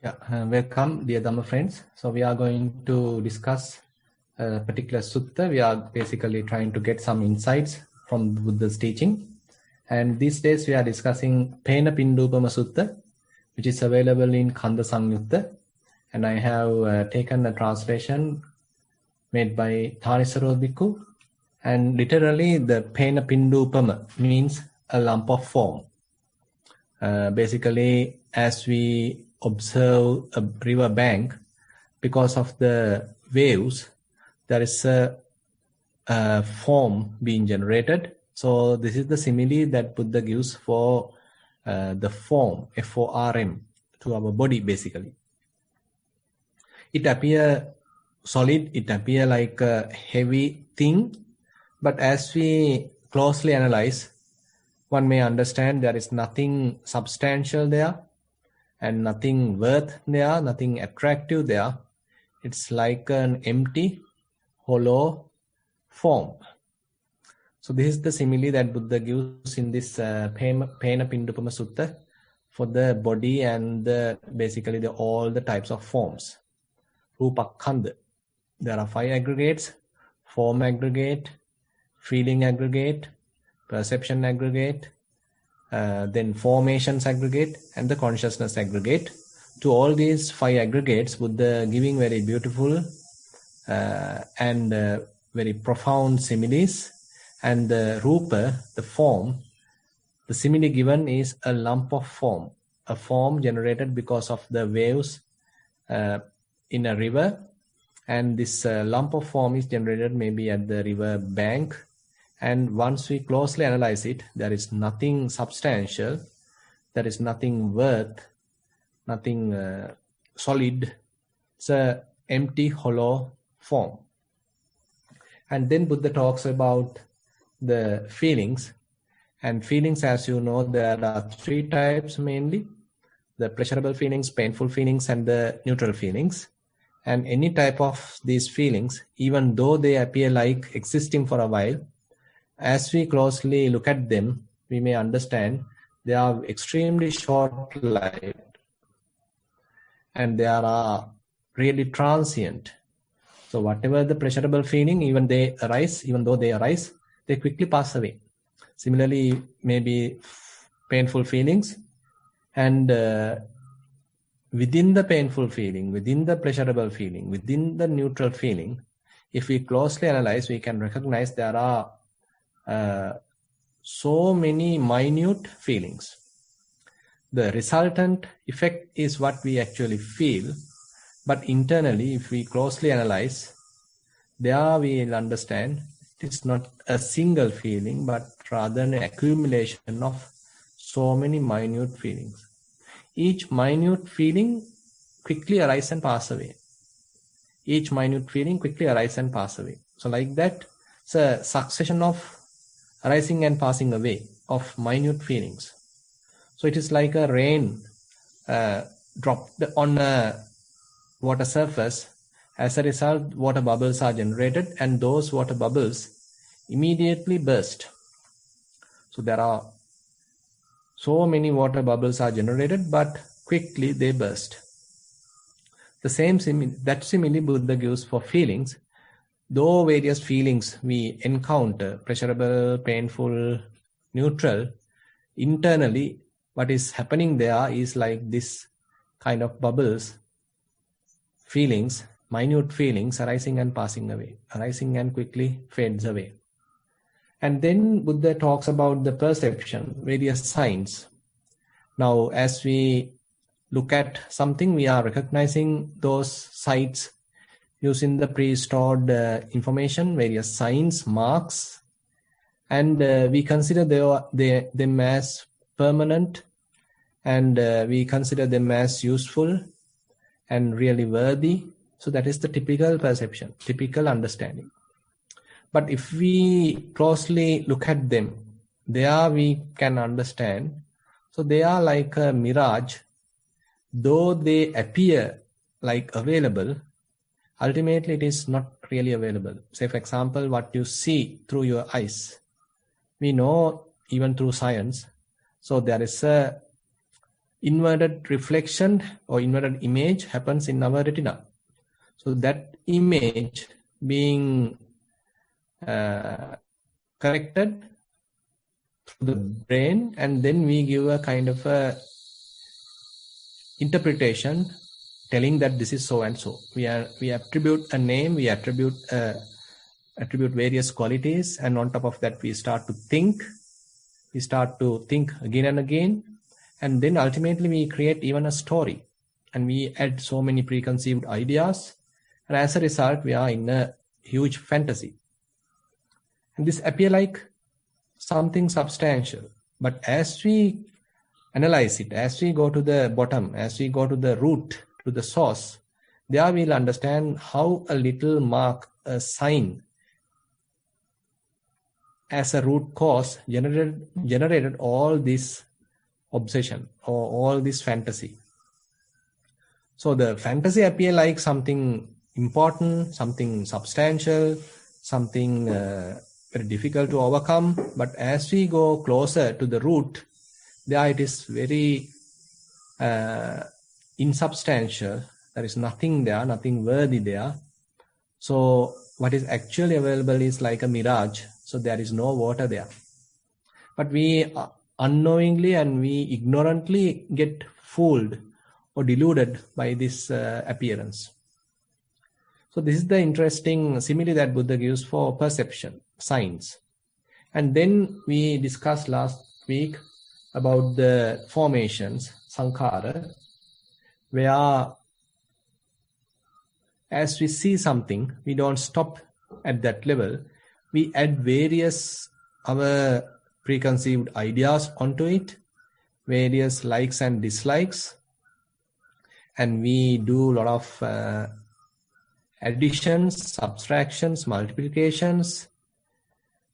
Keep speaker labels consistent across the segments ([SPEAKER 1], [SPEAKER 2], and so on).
[SPEAKER 1] Welcome, dear Dhamma friends. So we are going to discuss a particular sutta. We are basically trying to get some insights from Buddha's teaching. And these days we are discussing Phena Pindupama Sutta, which is available in Khanda Samyutta. And I have taken a translation made by Tharisaro Bhikkhu. And literally the Phena Pindupama means a lump of foam. Basically, as we observe a river bank, because of the waves, there is a foam being generated. So this is the simile that Buddha gives for the form, F-O-R-M, to our body basically. It appears solid, it appears like a heavy thing, but as we closely analyze, one may understand there is nothing substantial there and nothing worth there, nothing attractive there. It's like an empty, hollow form. So this is the simile that Buddha gives in this Phena Pindupama Sutta for the body and basically all the types of forms. Rupakkhandha. There are 5 aggregates: form aggregate, feeling aggregate, perception aggregate, then formations aggregate, and the consciousness aggregate. To all these 5 aggregates, Buddha giving very beautiful and very profound similes. And the rupa, the form, the simile given is a lump of foam, a form generated because of the waves in a river. And this lump of foam is generated maybe at the river bank. And once we closely analyze it, there is nothing substantial, there is nothing worth, nothing solid. It's an empty, hollow form. And then Buddha talks about the feelings. And feelings, as you know, there are 3 types mainly: the pleasurable feelings, painful feelings, and the neutral feelings. And any type of these feelings, even though they appear like existing for a while, as we closely look at them, we may understand they are extremely short-lived and they are really transient. So whatever the pleasurable feeling, even though they arise, they quickly pass away. Similarly, maybe painful feelings, and within the painful feeling, within the pleasurable feeling, within the neutral feeling, if we closely analyze, we can recognize there are so many minute feelings. The resultant effect is what we actually feel, but internally, if we closely analyze, there we will understand it is not a single feeling, but rather an accumulation of so many minute feelings. Each minute feeling quickly arises and passes away. Each minute feeling quickly arises and passes away. So like that, it's a succession of arising and passing away of minute feelings. So it is like a rain dropped on a water surface. As a result, water bubbles are generated, and those water bubbles immediately burst. So there are so many water bubbles are generated, but quickly they burst. The same simile Buddha gives for feelings. Though various feelings we encounter, pleasurable, painful, neutral, internally what is happening there is like this kind of bubbles, feelings, minute feelings arising and passing away, arising and quickly fades away. And then Buddha talks about the perception, various signs. Now, as we look at something, we are recognizing those sights using the pre-stored information, various signs, marks, and we consider them as permanent, and we consider them as useful and really worthy. So that is the typical perception, typical understanding. But if we closely look at them, there we can understand. So they are like a mirage. Though they appear like available, ultimately it is not really available. Say, for example, what you see through your eyes. We know even through science. So there is a inverted reflection or inverted image happens in our retina. So that image being corrected through the brain, and then we give a kind of a interpretation telling that this is so and so. We attribute a name, we attribute various qualities, and on top of that we start to think again and again, and then ultimately we create even a story, and we add so many preconceived ideas, and as a result we are in a huge fantasy. And this appear like something substantial, but as we analyze it, as we go to the bottom, as we go to the root, to the source, there we'll understand how a little mark, a sign, as a root cause generated all this obsession or all this fantasy. So the fantasy appear like something important, something substantial, something very difficult to overcome, but as we go closer to the root, there it is very insubstantial. There is nothing there, nothing worthy there. So what is actually available is like a mirage. So there is no water there. But we unknowingly and we ignorantly get fooled or deluded by this appearance. So this is the interesting simile that Buddha gives for perception, signs. And then we discussed last week about the formations, sankhara, where as we see something, we don't stop at that level. We add various our preconceived ideas onto it, various likes and dislikes, and we do a lot of additions, subtractions, multiplications,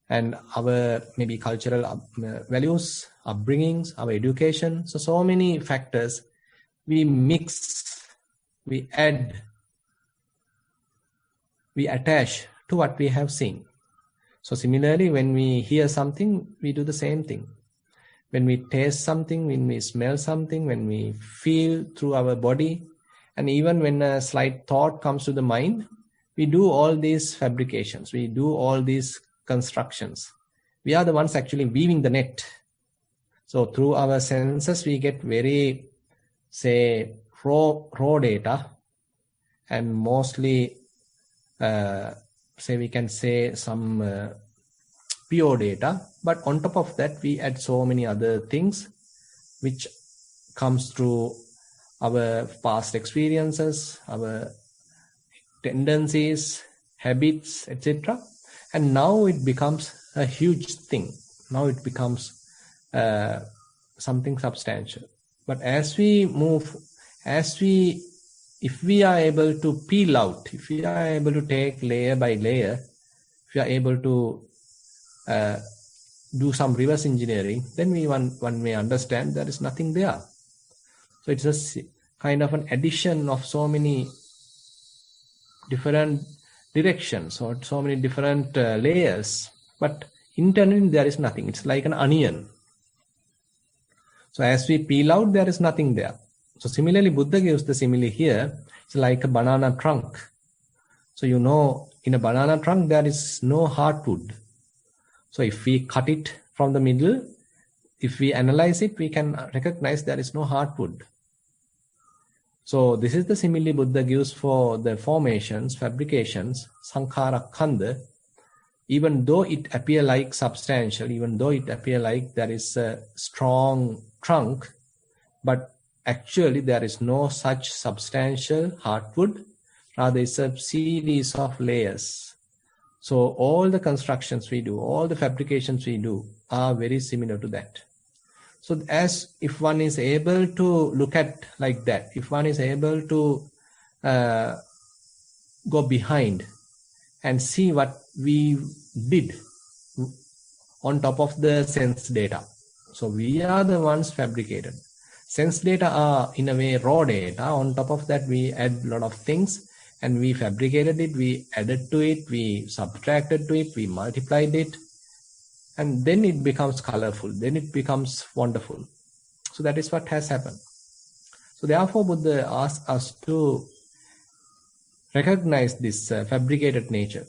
[SPEAKER 1] and our maybe cultural values, upbringings, our education. So many factors we mix, we add, we attach to what we have seen. So similarly, when we hear something, we do the same thing. When we taste something, when we smell something, when we feel through our body, and even when a slight thought comes to the mind, we do all these fabrications, we do all these constructions. We are the ones actually weaving the net. So through our senses, we get very, say, raw data, and mostly, say we can say some pure data. But on top of that, we add so many other things, which comes through our past experiences, our tendencies, habits, etc. And now it becomes a huge thing. Now it becomes something substantial. But as we move, if we are able to peel out, if we are able to take layer by layer, if we are able to do some reverse engineering, then one may understand there is nothing there. So it's a kind of an addition of so many different directions or so many different layers, but internally there is nothing. It's like an onion. So as we peel out, there is nothing there. So similarly, Buddha gives the simile here. It's like a banana trunk. So you know, in a banana trunk, there is no hardwood. So if we cut it from the middle, if we analyze it, we can recognize there is no hardwood. So this is the simile Buddha gives for the formations, fabrications, sankhara khanda. Even though it appear like substantial, even though it appear like there is a strong trunk, but actually there is no such substantial hardwood, rather it's a series of layers. So all the constructions we do, all the fabrications we do are very similar to that. So as if one is able to look at like that, if one is able to go behind and see what we did on top of the sense data. So we are the ones fabricated. Sense data are in a way raw data. On top of that, we add a lot of things and we fabricated it, we added to it, we subtracted to it, we multiplied it, and then it becomes colorful, then it becomes wonderful. So that is what has happened. So therefore, Buddha asks us to recognize this fabricated nature,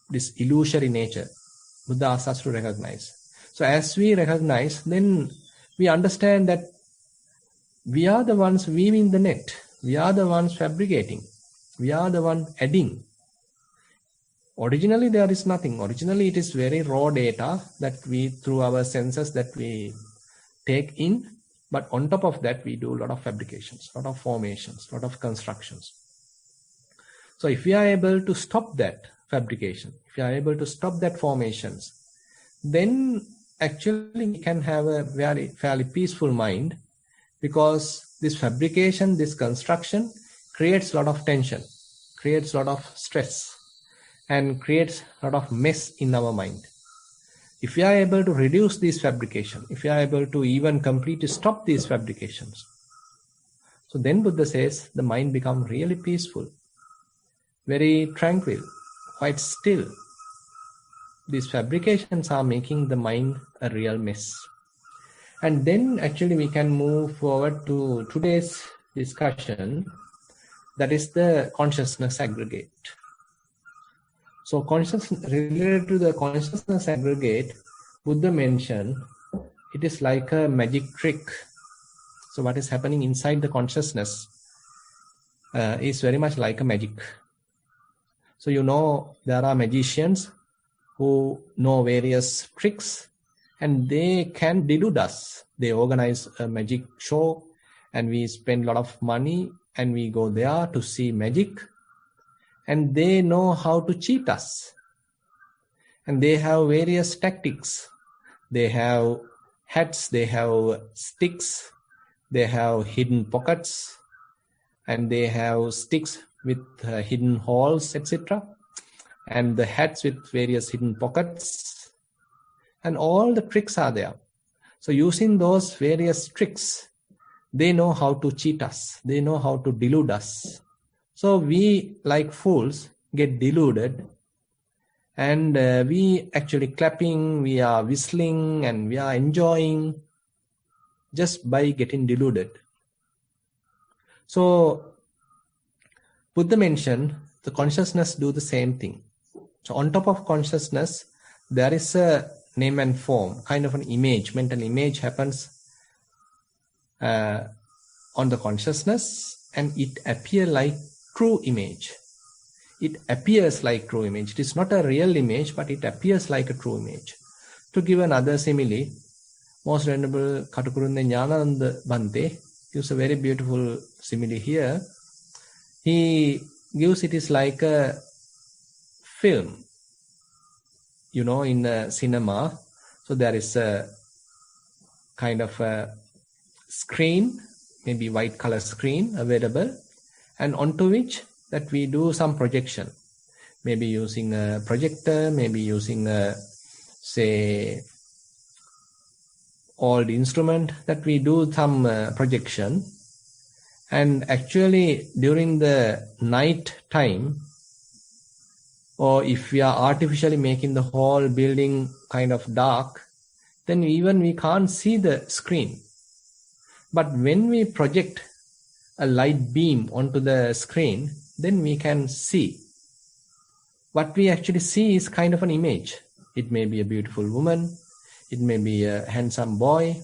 [SPEAKER 1] this illusory nature. Buddha asks us to recognize. So as we recognize, then we understand that we are the ones weaving the net. We are the ones fabricating. We are the one adding. Originally, there is nothing. Originally, it is very raw data that we, through our senses, that we take in. But on top of that, we do a lot of fabrications, a lot of formations, a lot of constructions. So if we are able to stop that fabrication, if we are able to stop that formations, then actually we can have a very fairly peaceful mind, because this fabrication, this construction creates a lot of tension, creates a lot of stress, and creates a lot of mess in our mind. If we are able to reduce this fabrication, if we are able to even completely stop these fabrications, so then Buddha says the mind becomes really peaceful, very tranquil, quite still. These fabrications are making the mind a real mess. And then actually we can move forward to today's discussion, that is the consciousness aggregate. So related to the consciousness aggregate, Buddha mentioned it is like a magic trick. So what is happening inside the consciousness is very much like a magic. So you know, there are magicians who know various tricks, and they can delude us. They organize a magic show, and we spend a lot of money, and we go there to see magic, and they know how to cheat us. And they have various tactics. They have hats, they have sticks, they have hidden pockets, and they have sticks with hidden holes, etc. And the hats with various hidden pockets. And all the tricks are there. So using those various tricks, they know how to cheat us. They know how to delude us. So we, like fools, get deluded, and we actually clapping, we are whistling, and we are enjoying just by getting deluded. So Buddha mentioned the consciousness do the same thing. So on top of consciousness, there is a name and form, kind of an image, mental image happens on the consciousness, and it appears like true image. It appears like true image. It is not a real image, but it appears like a true image. To give another simile, Most Venerable Katukurunde Jnanananda Bhante gives a very beautiful simile here. He gives it is like a film, you know, in a cinema. So there is a kind of a screen, maybe white color screen available, and onto which that we do some projection, maybe using a projector, maybe using a, say, old instrument, that we do some projection. And actually during the night time, or if we are artificially making the whole building kind of dark, then even we can't see the screen. But when we project a light beam onto the screen, then we can see. What we actually see is kind of an image. It may be a beautiful woman, it may be a handsome boy,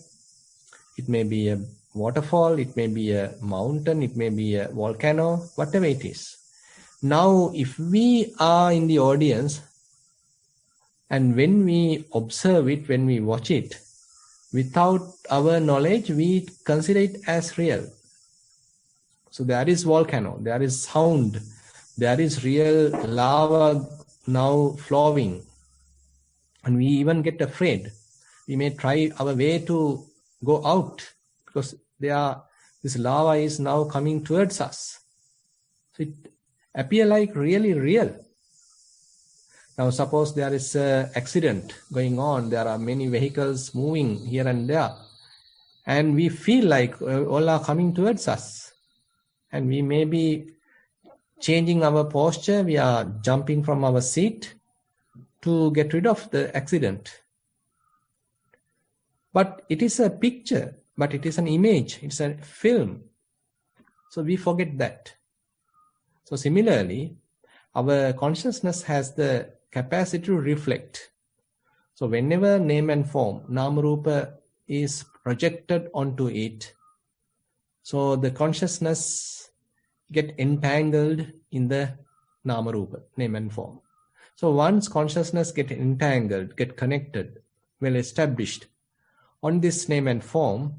[SPEAKER 1] it may be a waterfall, it may be a mountain, it may be a volcano, whatever it is. Now, if we are in the audience, and when we observe it, when we watch it, without our knowledge, we consider it as real. So there is volcano, there is sound, there is real lava now flowing, and we even get afraid. We may try our way to go out, because this lava is now coming towards us. So it appears like really real. Now suppose there is an accident going on, there are many vehicles moving here and there, and we feel like all are coming towards us, and we may be changing our posture, we are jumping from our seat to get rid of the accident. But it is a picture, but it is an image, it's a film. So we forget that. So similarly, our consciousness has the capacity to reflect. So whenever name and form, nama rupa, is projected onto it, so the consciousness get entangled in the nama rupa, name and form. So once consciousness get entangled, get connected, well established on this name and form,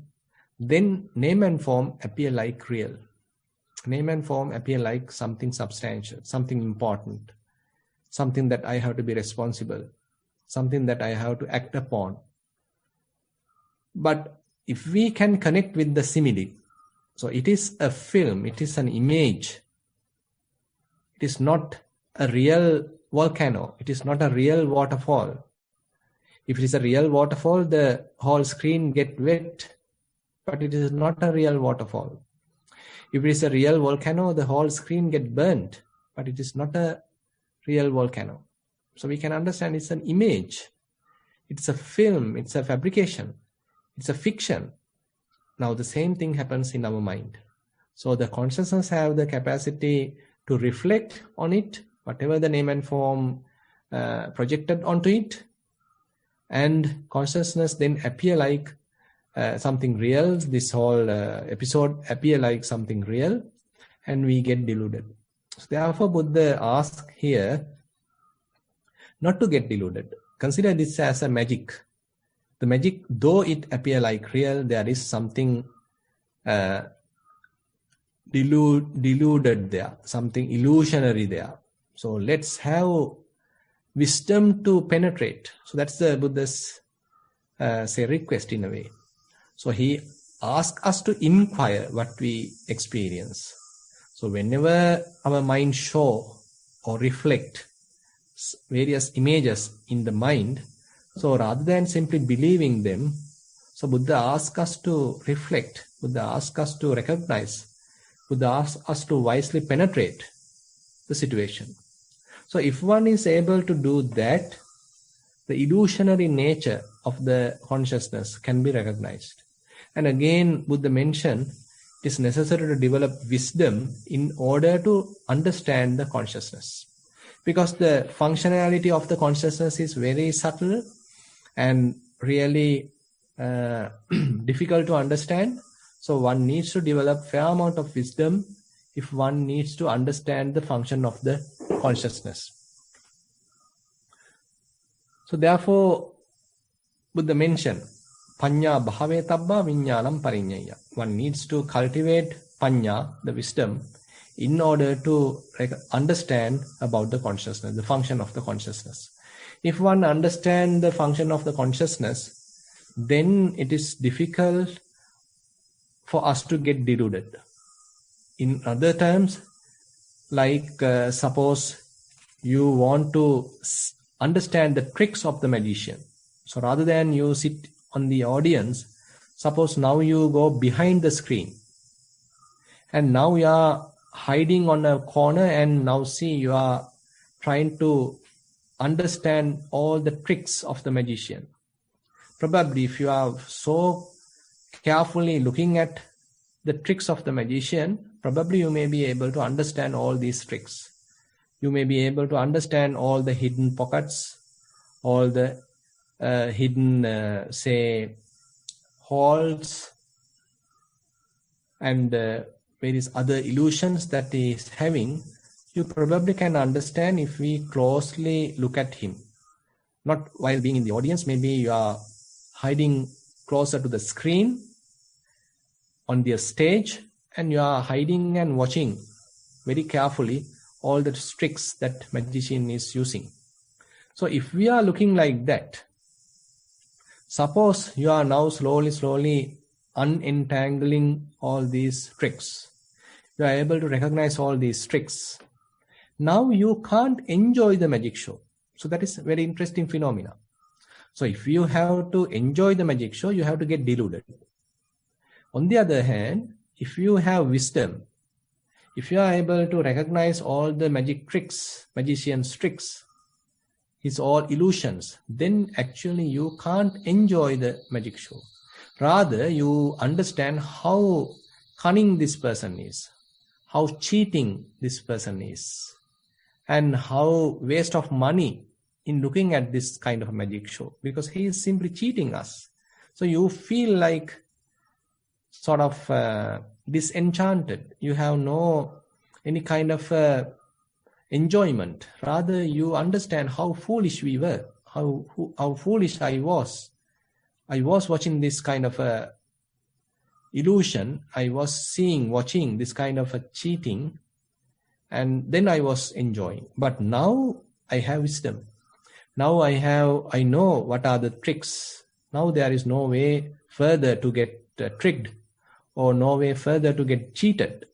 [SPEAKER 1] then name and form appear like real. Name and form appear like something substantial, something important, something that I have to be responsible, something that I have to act upon. But if we can connect with the simile, so it is a film, it is an image, it is not a real volcano, it is not a real waterfall. If it is a real waterfall, the whole screen get wet, but it is not a real waterfall. If it is a real volcano, the whole screen get burnt, but it is not a real volcano. So we can understand it's an image, it's a film, it's a fabrication, it's a fiction. Now the same thing happens in our mind. So the consciousness have the capacity to reflect on it, whatever the name and form projected onto it, and consciousness then appear like something real. This whole episode appear like something real, and we get deluded. So therefore Buddha asks here not to get deluded. Consider this as a magic. The magic, though it appear like real, there is something deluded there, something illusionary there. So let's have wisdom to penetrate. So that's the Buddha's say request in a way. So he asks us to inquire what we experience. So whenever our mind show or reflect various images in the mind, so rather than simply believing them, so Buddha asks us to reflect, Buddha asks us to recognize, Buddha asks us to wisely penetrate the situation. So if one is able to do that, the illusionary nature of the consciousness can be recognized. And again, Buddha mentioned it is necessary to develop wisdom in order to understand the consciousness. Because the functionality of the consciousness is very subtle and really difficult to understand. So one needs to develop fair amount of wisdom if one needs to understand the function of the consciousness. So therefore, Buddha mentioned, Panya bhave tabba viññānam pariññaya. One needs to cultivate panya, the wisdom, in order to understand about the consciousness, the function of the consciousness. If one understands the function of the consciousness, then it is difficult for us to get deluded. In other terms, like suppose you want to understand the tricks of the magician. So rather than you sit on the audience, suppose now you go behind the screen and now you are hiding on a corner and now see you are trying to understand all the tricks of the magician. Probably if you are so carefully looking at the tricks of the magician, probably you may be able to understand all these tricks. You may be able to understand all the hidden pockets, all the hidden, say, holes, and various other illusions that he is having. You probably can understand if we closely look at him. Not while being in the audience, maybe you are hiding closer to the screen on the stage and you are hiding and watching very carefully all the tricks that magician is using. So if we are looking like that, suppose you are now slowly unentangling all these tricks. You are able to recognize all these tricks. Now you can't enjoy the magic show. So that is a very interesting phenomena. So if you have to enjoy the magic show, you have to get deluded. On the other hand, if you have wisdom, if you are able to recognize all the magic tricks, magician's tricks, his all illusions, then actually you can't enjoy the magic show. Rather, you understand how cunning this person is, how cheating this person is, and how waste of money in looking at this kind of a magic show, because he is simply cheating us. So you feel like sort of disenchanted. You have no any kind of enjoyment. Rather, you understand how foolish we were, how foolish I was. I was watching this kind of a illusion. I was watching this kind of a cheating, and then I was enjoying. But now I have wisdom. Now I know what are the tricks. Now there is no way further to get tricked, or no way further to get cheated.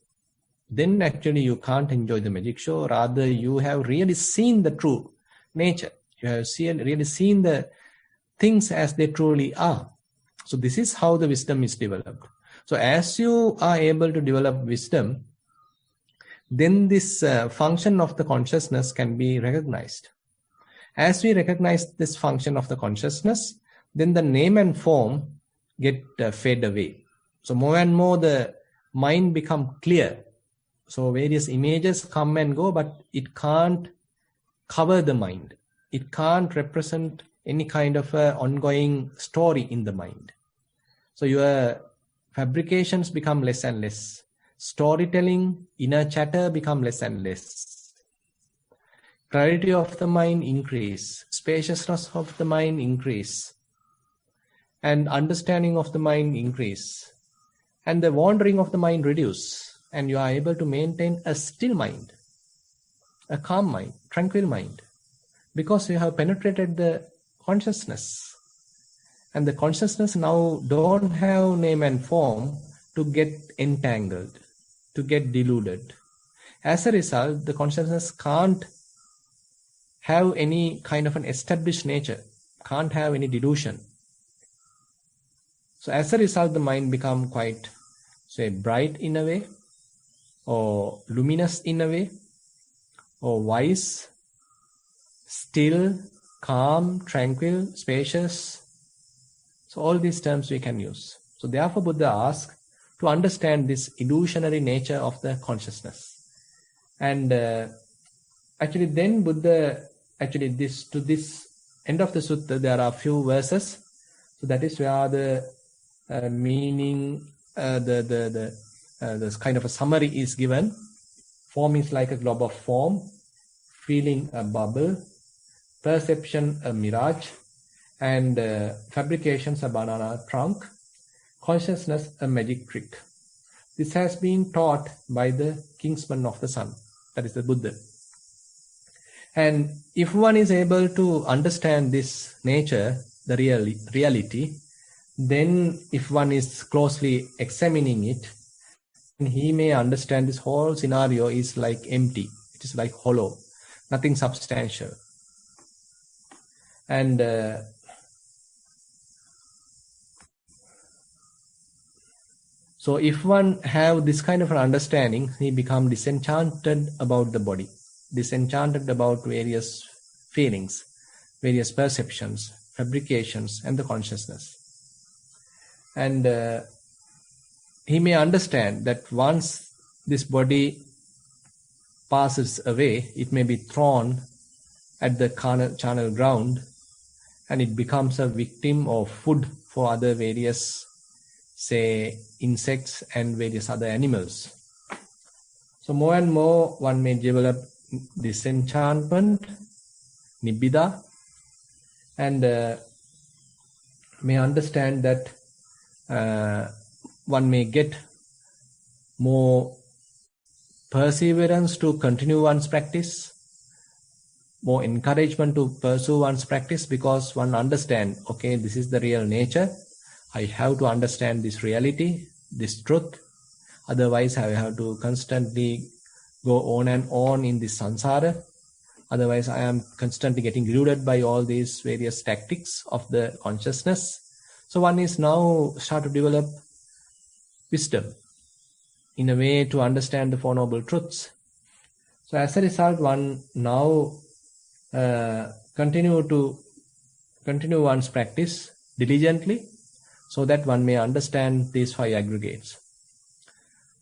[SPEAKER 1] Then actually you can't enjoy the magic show. Rather, you have really seen the true nature. You have really seen the things as they truly are. So this is how the wisdom is developed. So as you are able to develop wisdom, then this function of the consciousness can be recognized. As we recognize this function of the consciousness, then the name and form get fade away. So more and more the mind become clear. So various images come and go, but it can't cover the mind. It can't represent any kind of ongoing story in the mind. So your fabrications become less and less. Storytelling, inner chatter become less and less. Clarity of the mind increase. Spaciousness of the mind increase. And understanding of the mind increase. And the wandering of the mind reduce. And you are able to maintain a still mind, a calm mind, tranquil mind. Because you have penetrated the consciousness. And the consciousness now don't have name and form to get entangled, to get deluded. As a result, the consciousness can't have any kind of an established nature, can't have any delusion. So as a result, the mind become quite, say, bright in a way, or luminous in a way, or wise, still, calm, tranquil, spacious. So all these terms we can use. So therefore Buddha asks to understand this illusionary nature of the consciousness. And actually then Buddha, actually to this end of the sutta, there are a few verses. So that is where the meaning, this kind of a summary is given. Form is like a globe of form, feeling a bubble, perception a mirage, and fabrications a banana trunk, consciousness a magic trick. This has been taught by the kingsman of the sun, that is the Buddha. And if one is able to understand this nature, the reality, then if one is closely examining it, he may understand this whole scenario is like empty. It is like hollow, nothing substantial. And so if one have this kind of an understanding, he become disenchanted about the body, disenchanted about various feelings, various perceptions, fabrications, and the consciousness. And he may understand that once this body passes away, it may be thrown at the charnel ground, and it becomes a victim or food for other various, say, insects and various other animals. So more and more one may develop disenchantment, nibbida, and may understand that one may get more perseverance to continue one's practice, more encouragement to pursue one's practice, because one understands, okay, this is the real nature. I have to understand this reality, this truth. Otherwise, I have to constantly go on and on in this samsara. Otherwise, I am constantly getting deluded by all these various tactics of the consciousness. So one is now start to develop wisdom in a way to understand the Four Noble Truths. So as a result, one now continue one's practice diligently, so that one may understand these five aggregates.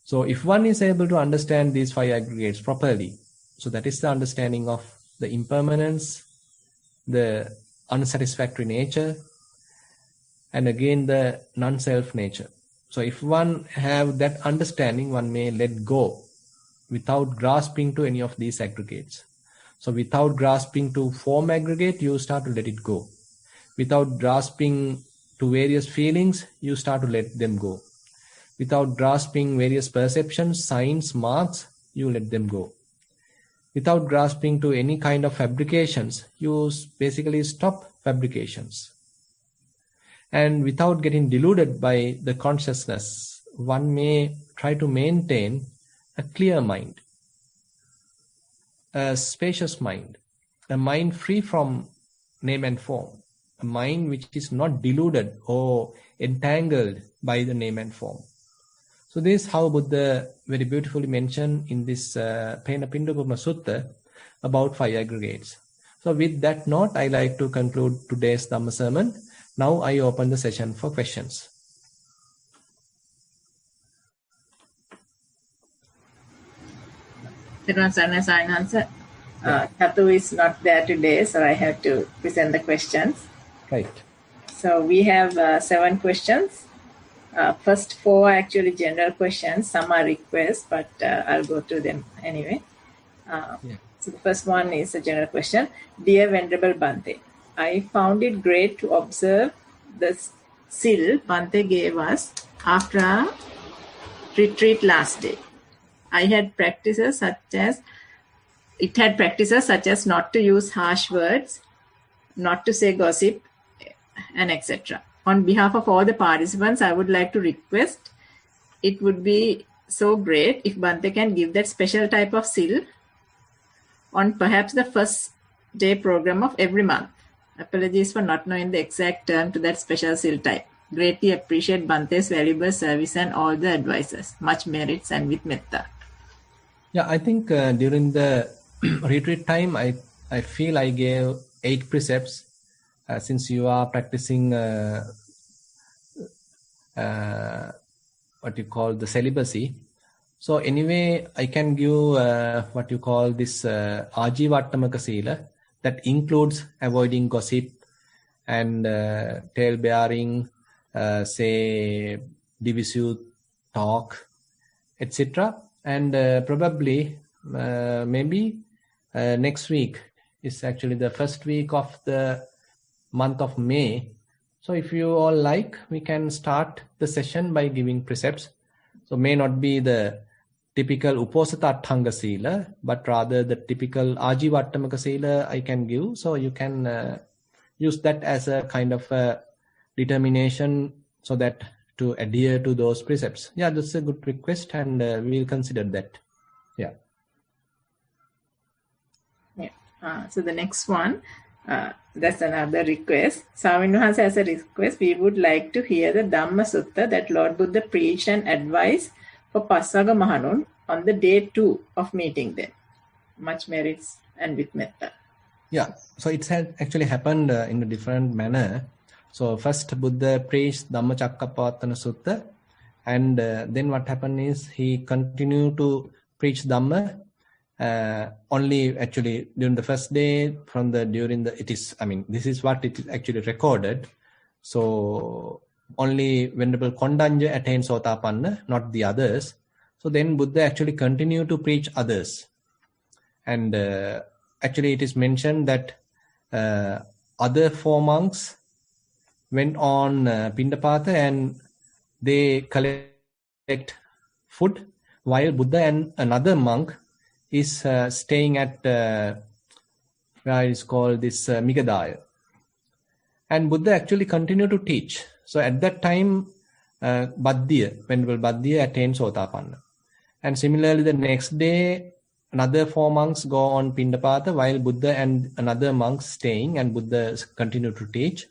[SPEAKER 1] So if one is able to understand these 5 aggregates properly, so that is the understanding of the impermanence, the unsatisfactory nature, and again the non-self nature. So if one have that understanding, one may let go without grasping to any of these aggregates. So without grasping to form aggregate, you start to let it go. Without grasping to various feelings, you start to let them go. Without grasping various perceptions, signs, marks, you let them go. Without grasping to any kind of fabrications, you basically stop fabrications. And without getting deluded by the consciousness, one may try to maintain a clear mind, a spacious mind, a mind free from name and form, a mind which is not deluded or entangled by the name and form. So this is how Buddha very beautifully mentioned in this Phena Pindupama Sutta about 5 aggregates. So with that note, I like to conclude today's Dhamma sermon. Now I open the session for questions.
[SPEAKER 2] Tatu is not there today, so I have to present the questions.
[SPEAKER 1] Right.
[SPEAKER 2] So we have 7 questions. First 4 are actually general questions. Some are requests, but I'll go to them anyway. So the first one is a general question. Dear Venerable Bhante, I found it great to observe the sil Bhante gave us after our retreat last day. It had practices such as not to use harsh words, not to say gossip, and etc. On behalf of all the participants, I would like to request, it would be so great if Bhante can give that special type of sil on perhaps the first day program of every month. Apologies for not knowing the exact term to that special sil type. Greatly appreciate Bhante's valuable service and all the advices. Much merits and with metta.
[SPEAKER 1] Yeah, I think during the retreat time, I feel I gave 8 precepts. Since you are practicing what you call the celibacy. So anyway, I can give what you call this Ajivattamaka Sila, that includes avoiding gossip and tale bearing, say divisive talk, etc. And probably maybe next week is actually the first week of the month of May. So if you all like, we can start the session by giving precepts. So may not be the typical Uposathattanga Sila, but rather the typical Ajivattamaka Sila I can give. So you can use that as a kind of a determination so that to adhere to those precepts. Yeah, that's a good request, and we'll consider that. Yeah.
[SPEAKER 2] So the next one, that's another request. Swamin Wahanse has a request. We would like to hear the Dhamma Sutta that Lord Buddha preached and advised for Passaga Mahanun on the day 2 of meeting them. Much merits and with metta.
[SPEAKER 1] Yeah, so it's actually happened in a different manner. So first Buddha preached Dhammacakkappavattana Sutta, and then what happened is he continued to preach Dhamma only actually during the first day this is what it is actually recorded. So only Venerable Kondanja attained Sotapanna, not the others. So then Buddha actually continued to preach others. And actually it is mentioned that other 4 monks went on Pindupama and they collect food, while Buddha and another monk is staying at where it is called this Migadaya. And Buddha actually continued to teach. So at that time, Venerable Bhaddhiya attained Sotapanna. And similarly, the next day, another 4 monks go on Pindupama, while Buddha and another monk staying, and Buddha continued to teach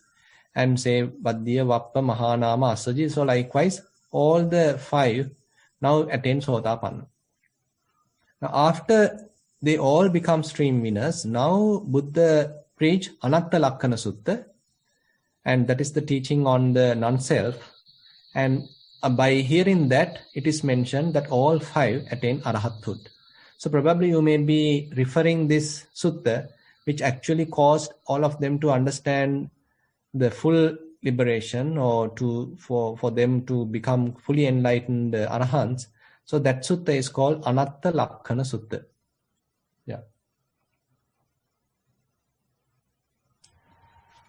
[SPEAKER 1] and say Bhaddhiya, Vappa, Mahanama, Asaji. So likewise, all the 5 now attain Sotapanna. Now after they all become stream winners, now Buddha preach Anatta Lakkana Sutta, and that is the teaching on the non-self. And by hearing that, it is mentioned that all 5 attain arahathood. So probably you may be referring this sutta, which actually caused all of them to understand the full liberation, or for them to become fully enlightened arahants. So that sutta is called Anatta Lakkana Sutta. Yeah.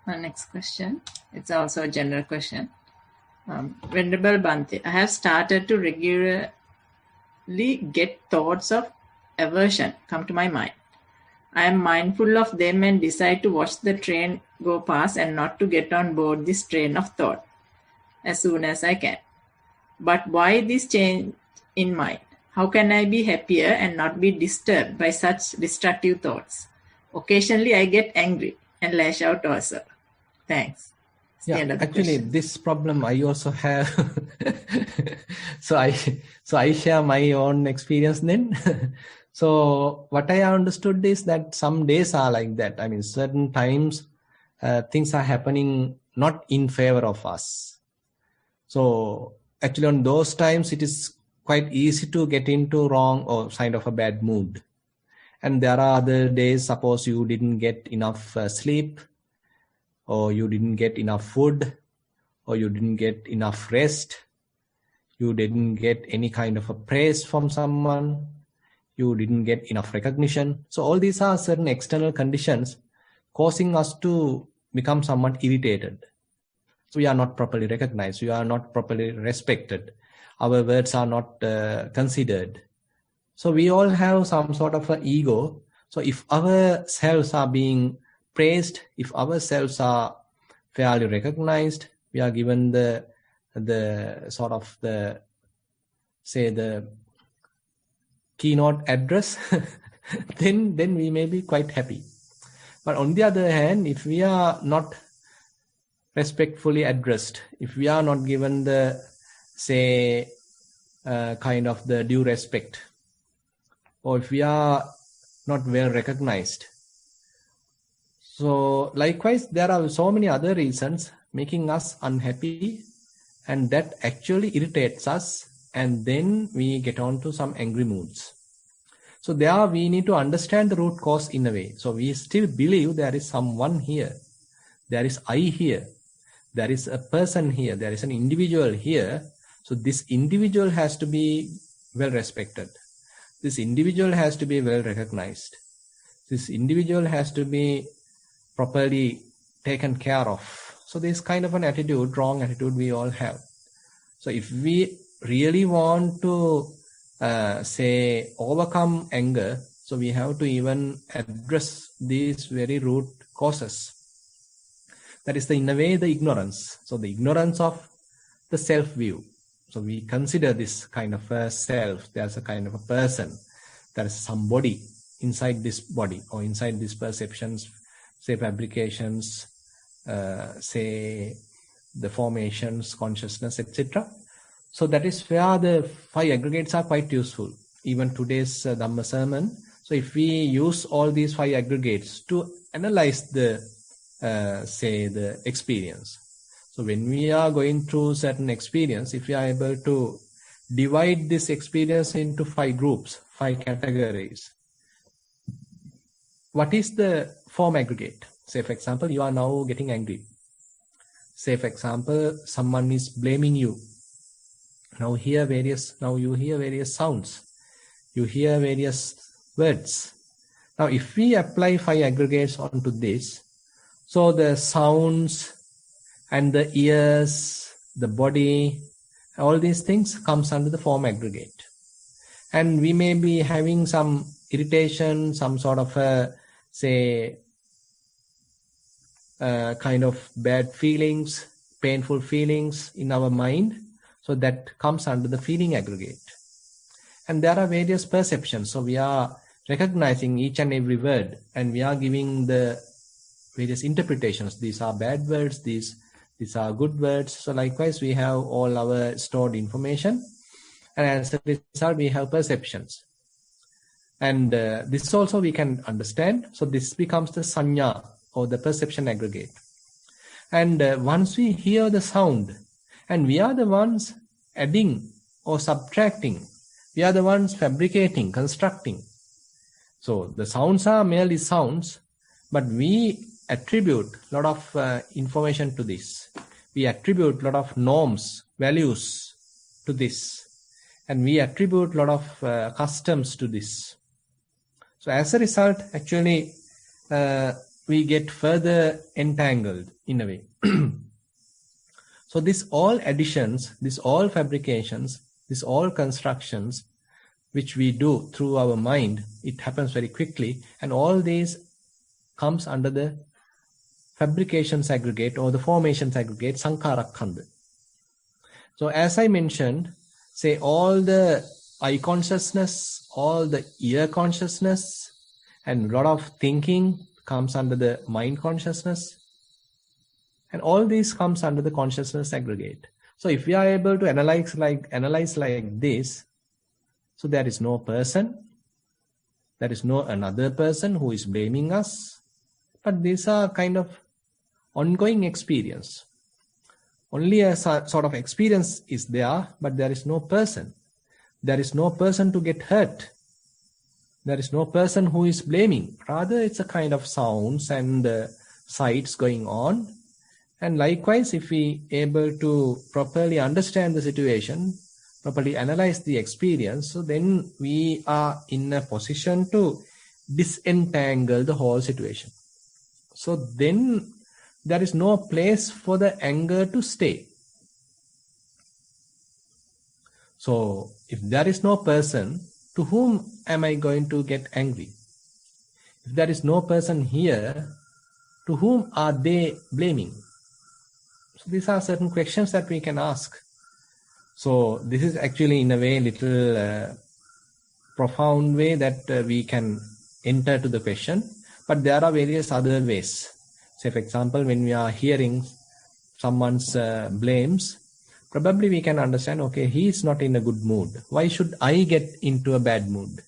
[SPEAKER 2] Our next question. It's also a general question. Venerable Bhante, I have started to regularly get thoughts of aversion come to my mind. I am mindful of them and decide to watch the train go past and not to get on board this train of thought as soon as I can. But why this change in mind? How can I be happier and not be disturbed by such destructive thoughts? Occasionally I get angry and lash out also. Thanks.
[SPEAKER 1] Yeah, actually, this problem I also have. so I share my own experience then. So what I understood is that some days are like that. I mean, certain times things are happening not in favor of us. So actually on those times it is quite easy to get into wrong or kind of a bad mood. And there are other days, suppose you didn't get enough sleep, or you didn't get enough food, or you didn't get enough rest, you didn't get any kind of a praise from someone, you didn't get enough recognition. So all these are certain external conditions causing us to become somewhat irritated. So we are not properly recognized, we are not properly respected, our words are not considered. So we all have some sort of an ego. So if our selves are being praised, if ourselves are fairly recognized, we are given the sort of the keynote address, then we may be quite happy. But on the other hand, if we are not respectfully addressed, if we are not given the kind of the due respect, or if we are not well recognized, so likewise, there are so many other reasons making us unhappy, and that actually irritates us, and then we get on to some angry moods. So there we need to understand the root cause in a way. So we still believe there is someone here, there is I here, there is a person here, there is an individual here. So this individual has to be well respected. This individual has to be well recognized. This individual has to be properly taken care of. So this kind of an attitude, wrong attitude we all have. So if we really want to overcome anger, so we have to even address these very root causes. That is in a way the ignorance. So the ignorance of the self-view. So we consider this kind of a self, there's a kind of a person, there is somebody inside this body or inside these perceptions, fabrications, the formations, consciousness, etc. So that is where the 5 aggregates are quite useful. Even today's Dhamma sermon. So if we use all these 5 aggregates to analyze the experience. So when we are going through certain experience, if we are able to divide this experience into 5 groups, 5 categories. What is the form aggregate? Say for example, you are now getting angry. Say for example, someone is blaming you. Now you hear various sounds. You hear various words. Now if we apply 5 aggregates onto this, so the sounds and the ears, the body, all these things comes under the form aggregate. And we may be having some irritation, some sort of kind of bad feelings, painful feelings in our mind. So that comes under the feeling aggregate. And there are various perceptions. So we are recognizing each and every word, and we are giving the various interpretations. These are bad words, these are good words. So likewise, we have all our stored information, and as a result, we have perceptions. And this also we can understand. So this becomes the sanya, or the perception aggregate. And once we hear the sound, and we are the ones adding or subtracting. We are the ones fabricating, constructing. So the sounds are merely sounds, but we attribute a lot of information to this. We attribute a lot of norms, values to this. And we attribute a lot of customs to this. So as a result, actually, we get further entangled in a way. So this all additions, this all fabrications, this all constructions, which we do through our mind, it happens very quickly. And all these comes under the fabrications aggregate or the formations aggregate, Sankhara Khanda. So as I mentioned, say all the eye consciousness, all the ear consciousness, and a lot of thinking comes under the mind consciousness. And all these comes under the consciousness aggregate. So if we are able to analyze like this, so there is no person, there is no another person who is blaming us, but these are kind of ongoing experience. Only a sort of experience is there, but there is no person. There is no person to get hurt. There is no person who is blaming. Rather, it's a kind of sounds and sights going on. And likewise, if we able to properly understand the situation, properly analyze the experience, so then we are in a position to disentangle the whole situation. So then there is no place for the anger to stay. So if there is no person, to whom am I going to get angry? If there is no person here, to whom are they blaming? So these are certain questions that we can ask. So this is actually in a way little profound way that we can enter to the question. But there are various other ways. Say for example, when we are hearing someone's blames, probably we can understand, okay, he is not in a good mood. Why should I get into a bad mood?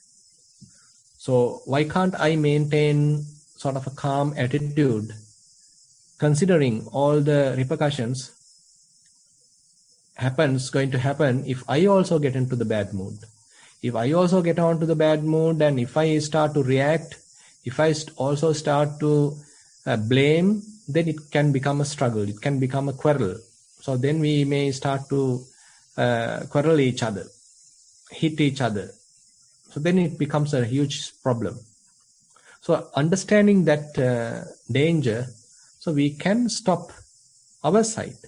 [SPEAKER 1] So why can't I maintain sort of a calm attitude, considering all the repercussions going to happen if I also get into the bad mood? If I also get on to the bad mood, and if I start to react, if I also start to blame, then it can become a struggle, it can become a quarrel. So then we may start to quarrel each other, hit each other. So then it becomes a huge problem. So understanding that danger, so we can stop our side.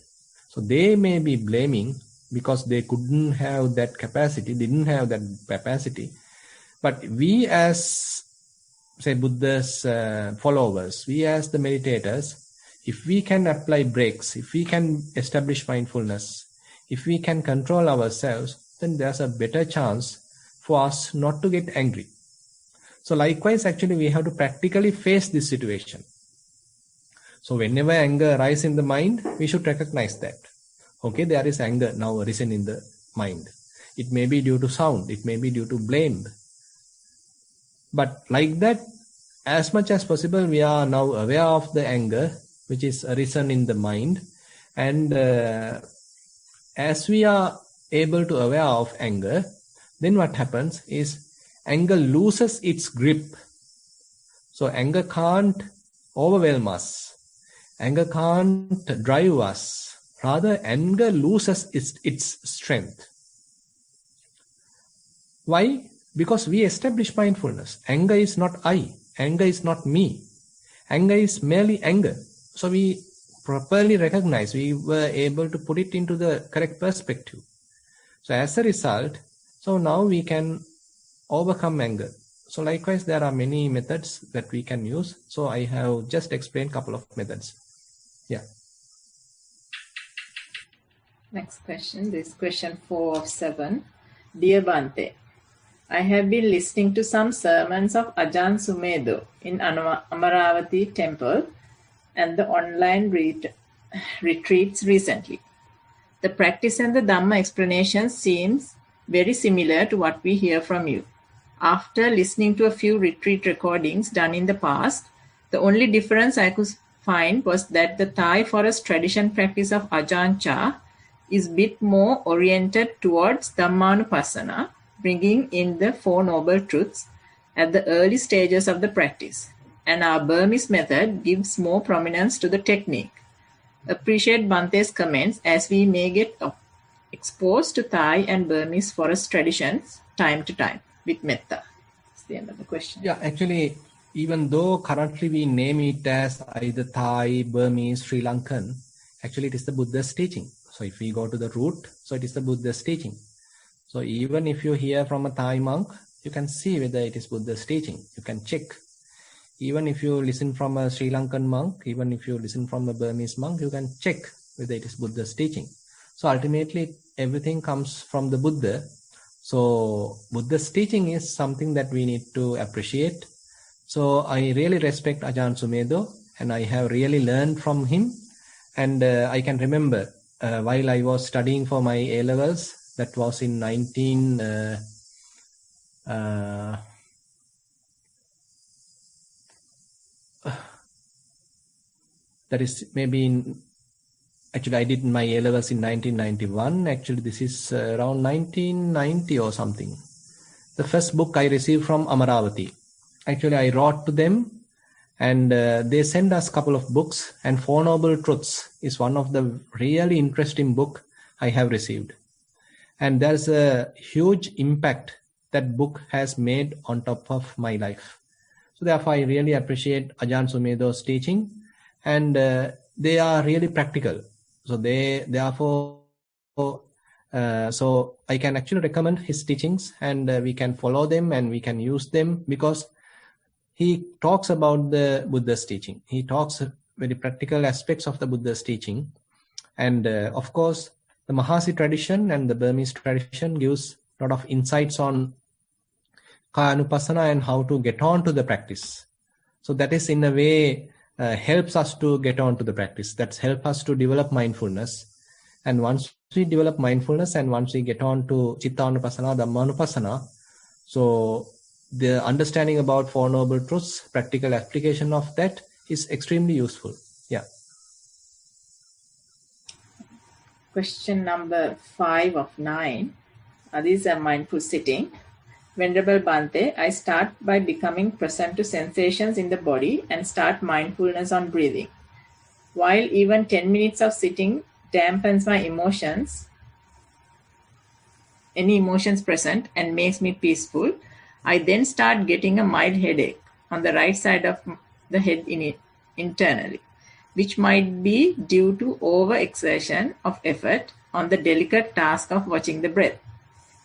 [SPEAKER 1] So they may be blaming because they couldn't have that capacity, didn't have that capacity. But we as, say, Buddha's followers, we as the meditators, if we can apply breaks, if we can establish mindfulness, if we can control ourselves, then there's a better chance for us not to get angry. So likewise, actually, we have to practically face this situation. So whenever anger arises in the mind, we should recognize that. Okay, there is anger now arisen in the mind. It may be due to sound, it may be due to blame. But like that, as much as possible, we are now aware of the anger which is arisen in the mind. And as we are able to aware of anger, then what happens is anger loses its grip. So anger can't overwhelm us. Anger can't drive us. Rather, anger loses its strength. Why? Because we establish mindfulness. Anger is not I. Anger is not me. Anger is merely anger. So we properly recognize, we were able to put it into the correct perspective. So as a result, so now we can overcome anger. So likewise, there are many methods that we can use. So I have just explained a couple of methods. Yeah.
[SPEAKER 2] Next question, this question 4 of 7. Dear Bhante, I have been listening to some sermons of Ajahn Sumedho in Amaravati temple and the online retreats recently. The practice and the Dhamma explanation seems very similar to what we hear from you. After listening to a few retreat recordings done in the past, the only difference I could find was that the Thai forest tradition practice of Ajahn Chah is a bit more oriented towards Dhammanupassana, bringing in the Four Noble Truths at the early stages of the practice. And our Burmese method gives more prominence to the technique. Appreciate Bante's comments as we may get exposed to Thai and Burmese forest traditions time to time with metta. That's the end of the question.
[SPEAKER 1] Yeah, actually, even though currently we name it as either Thai, Burmese, Sri Lankan, actually it is the Buddha's teaching. So if we go to the root, so it is the Buddha's teaching. So even if you hear from a Thai monk, you can see whether it is Buddha's teaching. You can check. Even if you listen from a Sri Lankan monk, even if you listen from a Burmese monk, you can check whether it is Buddha's teaching. So ultimately, everything comes from the Buddha. So Buddha's teaching is something that we need to appreciate. So I really respect Ajahn Sumedho, and I have really learned from him. And I can remember while I was studying for my A-levels, that was in actually I did my A-levels in 1991. Actually, this is around 1990 or something. The first book I received from Amaravati. Actually, I wrote to them, and they sent us a couple of books, and Four Noble Truths is one of the really interesting book I have received. And there's a huge impact that book has made on top of my life. So therefore, I really appreciate Ajahn Sumedho's teaching, and they are really practical. So so I can actually recommend his teachings, and we can follow them and we can use them, because he talks about the Buddha's teaching. He talks very practical aspects of the Buddha's teaching. And of course, the Mahasi tradition and the Burmese tradition gives a lot of insights on Kayanupassana and how to get on to the practice. So that is in a way helps us to get on to the practice. That's help us to develop mindfulness. And once we develop mindfulness and once we get on to Chittanupassana, Dhammanupassana, so the understanding about Four Noble Truths, practical application of that is extremely useful. Yeah.
[SPEAKER 2] Question number 5 of 9. These are mindful sitting. Venerable Bhante, I start by becoming present to sensations in the body and start mindfulness on breathing. While even 10 minutes of sitting dampens my emotions, any emotions present, and makes me peaceful, I then start getting a mild headache on the right side of the head internally, which might be due to overexertion of effort on the delicate task of watching the breath,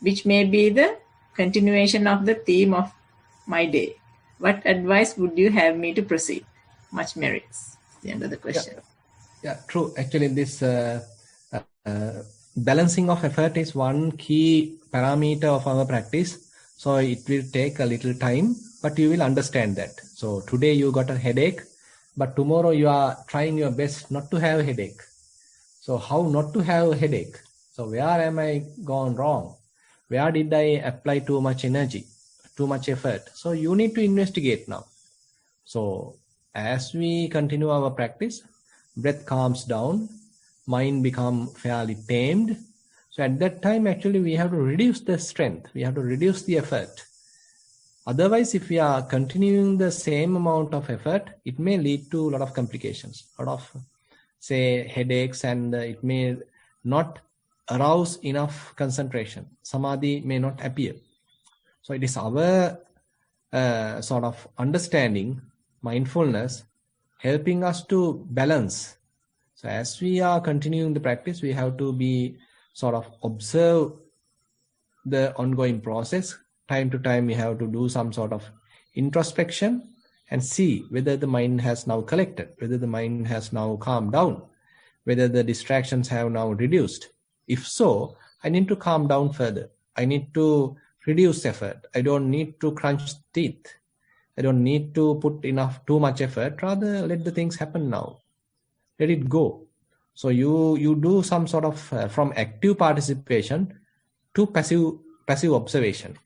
[SPEAKER 2] which may be the continuation of the theme of my day. What advice would you have me to proceed? Much merits. The end of the question.
[SPEAKER 1] Yeah, true. Actually, this balancing of effort is one key parameter of our practice. So it will take a little time, but you will understand that. So today you got a headache, but tomorrow you are trying your best not to have a headache. So how not to have a headache? So where am I gone wrong? Where did I apply too much energy, too much effort? So you need to investigate now. So as we continue our practice, breath calms down, mind become fairly tamed. So at that time, actually, we have to reduce the strength. We have to reduce the effort. Otherwise, if we are continuing the same amount of effort, it may lead to a lot of complications, a lot of, say, headaches, and it may not arouse enough concentration. Samadhi may not appear. So it is our sort of understanding, mindfulness, helping us to balance. So as we are continuing the practice, we have to be sort of observe the ongoing process. Time to time, we have to do some sort of introspection and see whether the mind has now collected, whether the mind has now calmed down, whether the distractions have now reduced. If so, I need to calm down further. I need to reduce effort. I don't need to crunch teeth. I don't need to put too much effort. Rather, let the things happen now. Let it go. So you do some sort of from active participation to passive observation.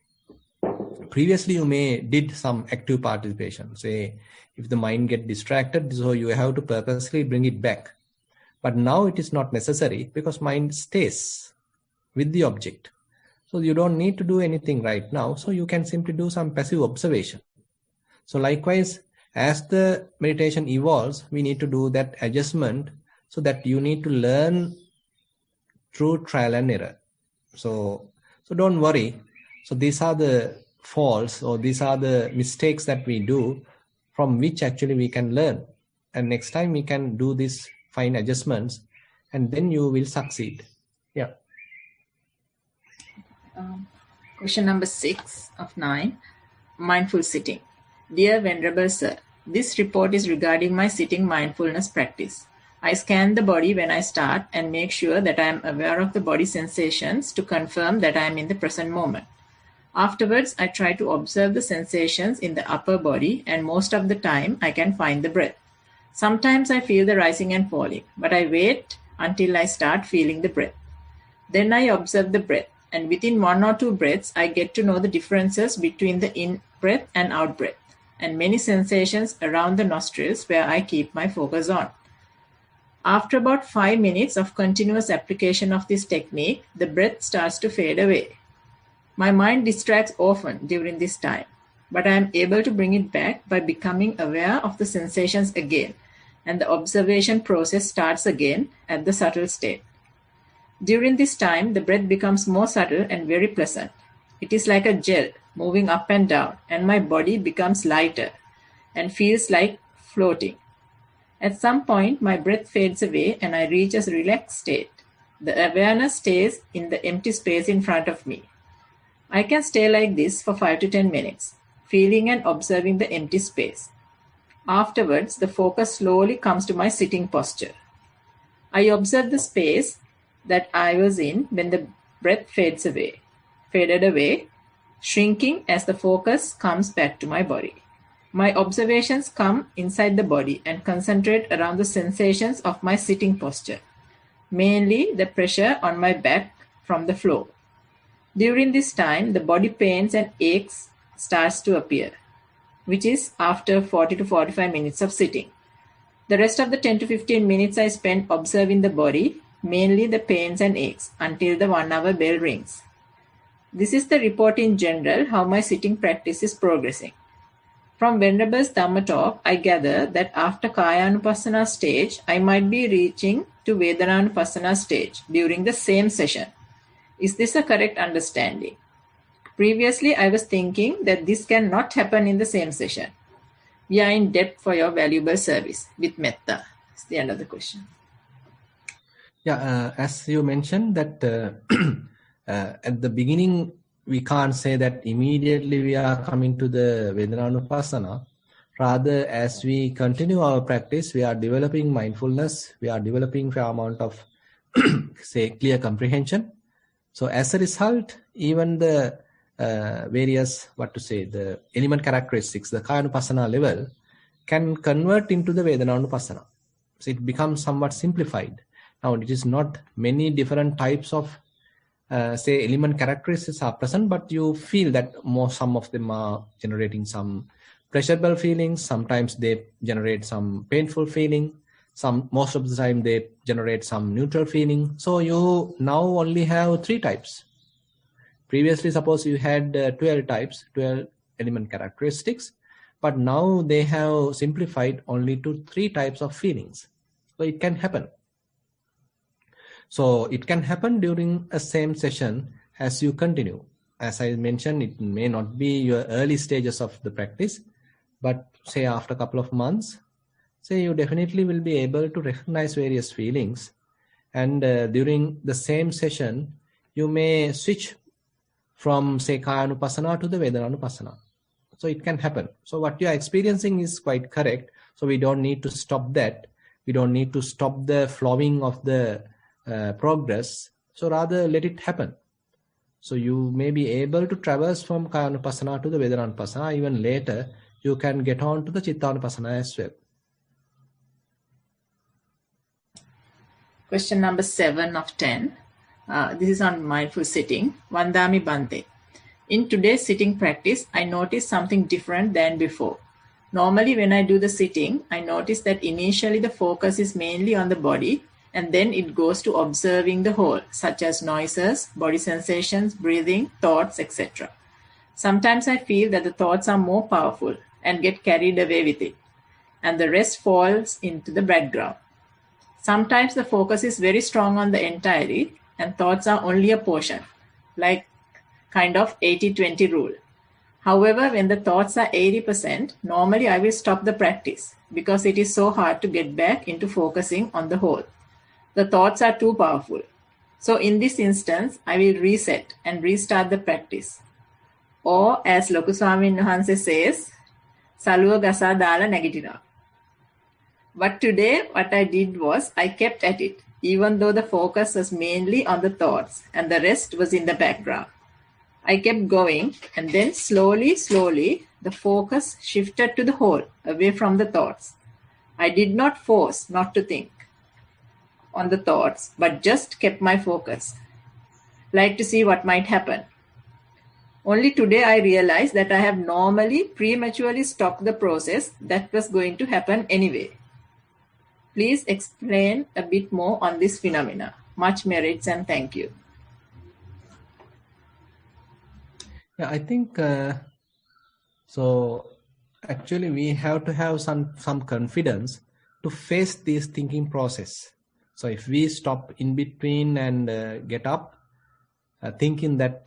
[SPEAKER 1] Previously, you may did some active participation. Say, if the mind get distracted, so you have to purposely bring it back. But now it is not necessary because mind stays with the object. So you don't need to do anything right now. So you can simply do some passive observation. So likewise, as the meditation evolves, we need to do that adjustment so that you need to learn through trial and error. So don't worry. So these are the faults or these are the mistakes that we do from which actually we can learn. And next time we can do these fine adjustments and then you will succeed. Yeah.
[SPEAKER 2] Question number 6 of 9. Mindful sitting. Dear Venerable Sir, this report is regarding my sitting mindfulness practice. I scan the body when I start and make sure that I am aware of the body sensations to confirm that I am in the present moment. Afterwards, I try to observe the sensations in the upper body, and most of the time I can find the breath. Sometimes I feel the rising and falling, but I wait until I start feeling the breath. Then I observe the breath, and within 1 or 2 breaths, I get to know the differences between the in-breath and out-breath, and many sensations around the nostrils where I keep my focus on. After about 5 minutes of continuous application of this technique, the breath starts to fade away. My mind distracts often during this time, but I am able to bring it back by becoming aware of the sensations again, and the observation process starts again at the subtle state. During this time, the breath becomes more subtle and very pleasant. It is like a gel moving up and down, and my body becomes lighter and feels like floating. At some point, my breath fades away and I reach a relaxed state. The awareness stays in the empty space in front of me. I can stay like this for 5 to 10 minutes, feeling and observing the empty space. Afterwards, the focus slowly comes to my sitting posture. I observe the space that I was in when the breath faded away, shrinking as the focus comes back to my body. My observations come inside the body and concentrate around the sensations of my sitting posture, mainly the pressure on my back from the floor. During this time, the body pains and aches starts to appear, which is after 40 to 45 minutes of sitting. The rest of the 10 to 15 minutes I spend observing the body, mainly the pains and aches, until the 1-hour bell rings. This is the report in general how my sitting practice is progressing. From Venerable's Dhamma talk, I gather that after Kayanupassana stage, I might be reaching to Vedananupassana stage during the same session. Is this a correct understanding? Previously, I was thinking that this cannot happen in the same session. We are in debt for your valuable service. With metta. That's the end of the question.
[SPEAKER 1] Yeah, as you mentioned that at the beginning, we can't say that immediately we are coming to the Vedananupassana. Rather, as we continue our practice, we are developing mindfulness, we are developing fair amount of, say, clear comprehension. So as a result, even the various, the element characteristics, the Kayanupassana level, can convert into the Vedananupassana. So it becomes somewhat simplified. Now, it is not many different types of say element characteristics are present, but you feel that some of them are generating some pleasurable feelings. Sometimes they generate some painful feeling. Most of the time they generate some neutral feeling. So you now only have 3 types. Previously, suppose you had 12 types, 12 element characteristics, but now they have simplified only to 3 types of feelings. So it can happen. So it can happen during a same session as you continue. As I mentioned, it may not be your early stages of the practice, but say after a couple of months, say you definitely will be able to recognize various feelings. And during the same session, you may switch from say Kayanupassana to the Vedananupassana. So it can happen. So what you are experiencing is quite correct. So we don't need to stop that. We don't need to stop the flowing of the progress, so rather let it happen. So you may be able to traverse from Kayanupassana to the Vedananupassana. Even later, you can get on to the Chittanupassana as well.
[SPEAKER 2] Question number 7 of 10. This is on mindful sitting. Vandami Bante. In today's sitting practice, I noticed something different than before. Normally, when I do the sitting, I notice that initially the focus is mainly on the body, and then it goes to observing the whole, such as noises, body sensations, breathing, thoughts, etc. Sometimes I feel that the thoughts are more powerful and get carried away with it, and the rest falls into the background. Sometimes the focus is very strong on the entirety and thoughts are only a portion, like kind of 80-20 rule. However, when the thoughts are 80%, normally I will stop the practice because it is so hard to get back into focusing on the whole. The thoughts are too powerful. So in this instance, I will reset and restart the practice. Or as Loku Swamin Wahanse says, Saluwa gasa dala nagitina. But today what I did was I kept at it, even though the focus was mainly on the thoughts and the rest was in the background. I kept going, and then slowly, the focus shifted to the whole, away from the thoughts. I did not force not to think on the thoughts, but just kept my focus, like to see what might happen. Only today I realized that I have normally prematurely stopped the process that was going to happen anyway. Please explain a bit more on this phenomena. Much merits and thank you.
[SPEAKER 1] Yeah, I think so. Actually, we have to have some confidence to face this thinking process. So if we stop in between and get up, thinking that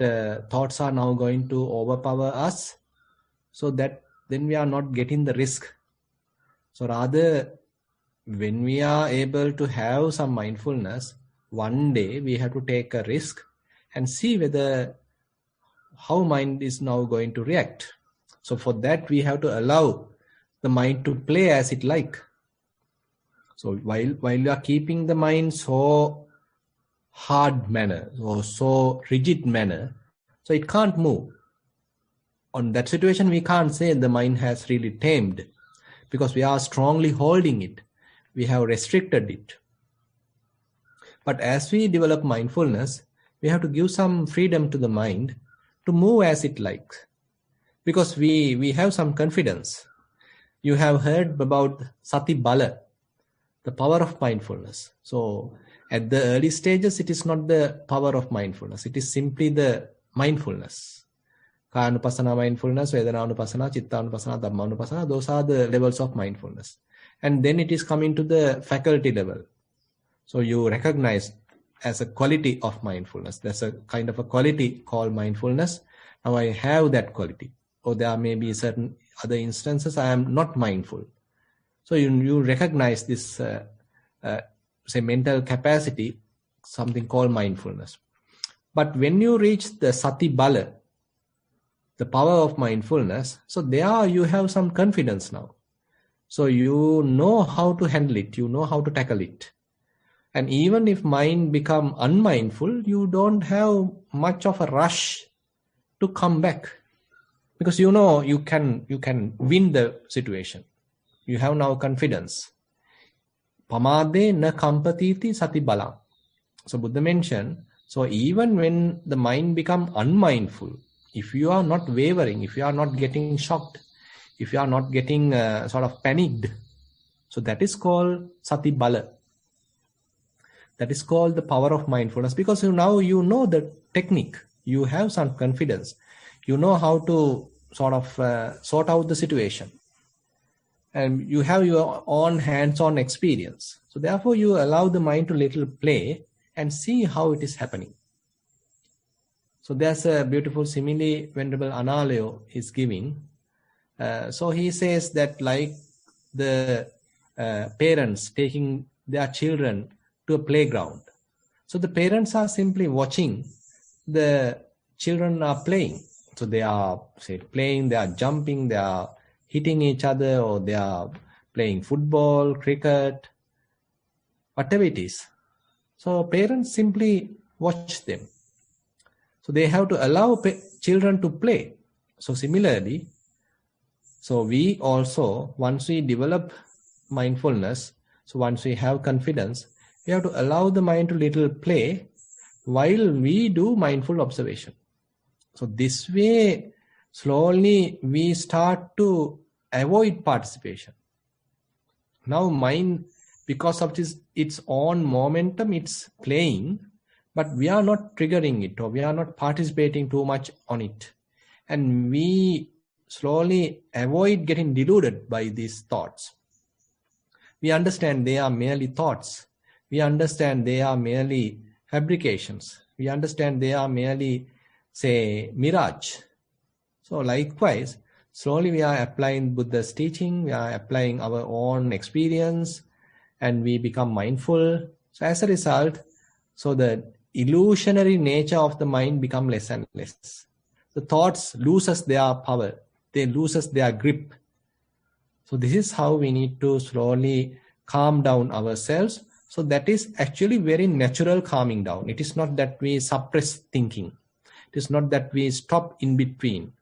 [SPEAKER 1] thoughts are now going to overpower us, so that then we are not getting the risk. So rather, when we are able to have some mindfulness, one day we have to take a risk and see whether how mind is now going to react. So for that, we have to allow the mind to play as it like. So while you are keeping the mind so hard manner or so rigid manner, so it can't move. On that situation, we can't say the mind has really tamed, because we are strongly holding it. We have restricted it. But as we develop mindfulness, we have to give some freedom to the mind to move as it likes, because we have some confidence. You have heard about sati bala, the power of mindfulness. So at the early stages, it is not the power of mindfulness. It is simply the mindfulness. Kānupassana mindfulness, Vedananupassana, Chittanupassana, Dhammanupassana, those are the levels of mindfulness. And then it is coming to the faculty level. So you recognize as a quality of mindfulness. There's a kind of a quality called mindfulness. Now I have that quality. Or there may be certain other instances I am not mindful. So you recognize this, say, mental capacity, something called mindfulness. But when you reach the sati bala, the power of mindfulness, so there you have some confidence now. So you know how to handle it, you know how to tackle it. And even if mind become unmindful, you don't have much of a rush to come back, because you know you can win the situation. You have now confidence. Pamade na kampatiti sati bala. So Buddha mentioned, so even when the mind become unmindful, if you are not wavering, if you are not getting shocked, if you are not getting sort of panicked, so that is called sati bala. That is called the power of mindfulness, because now you know the technique. You have some confidence. You know how to sort of sort out the situation. And you have your own hands-on experience. So therefore, you allow the mind to little play and see how it is happening. So there's a beautiful simile Venerable Analayo is giving. So he says that like the parents taking their children to a playground. So the parents are simply watching the children are playing. So they are, say, playing, they are jumping, they are hitting each other, or they are playing football, cricket, whatever it is. So parents simply watch them. So they have to allow children to play. So similarly, so we also, once we develop mindfulness, so once we have confidence, we have to allow the mind to little play while we do mindful observation. So this way, slowly we start to avoid participation. Now mind because of its own momentum, it's playing, but we are not triggering it, or we are not participating too much on it. And we slowly avoid getting deluded by these thoughts. We understand they are merely thoughts. We understand they are merely fabrications. We understand they are merely, say, mirage. So likewise, slowly we are applying Buddha's teaching, we are applying our own experience, and we become mindful. So as a result, so the illusionary nature of the mind become less and less. The thoughts loses their power. They loses their grip. So this is how we need to slowly calm down ourselves. So that is actually very natural calming down. It is not that we suppress thinking. It is not that we stop in between.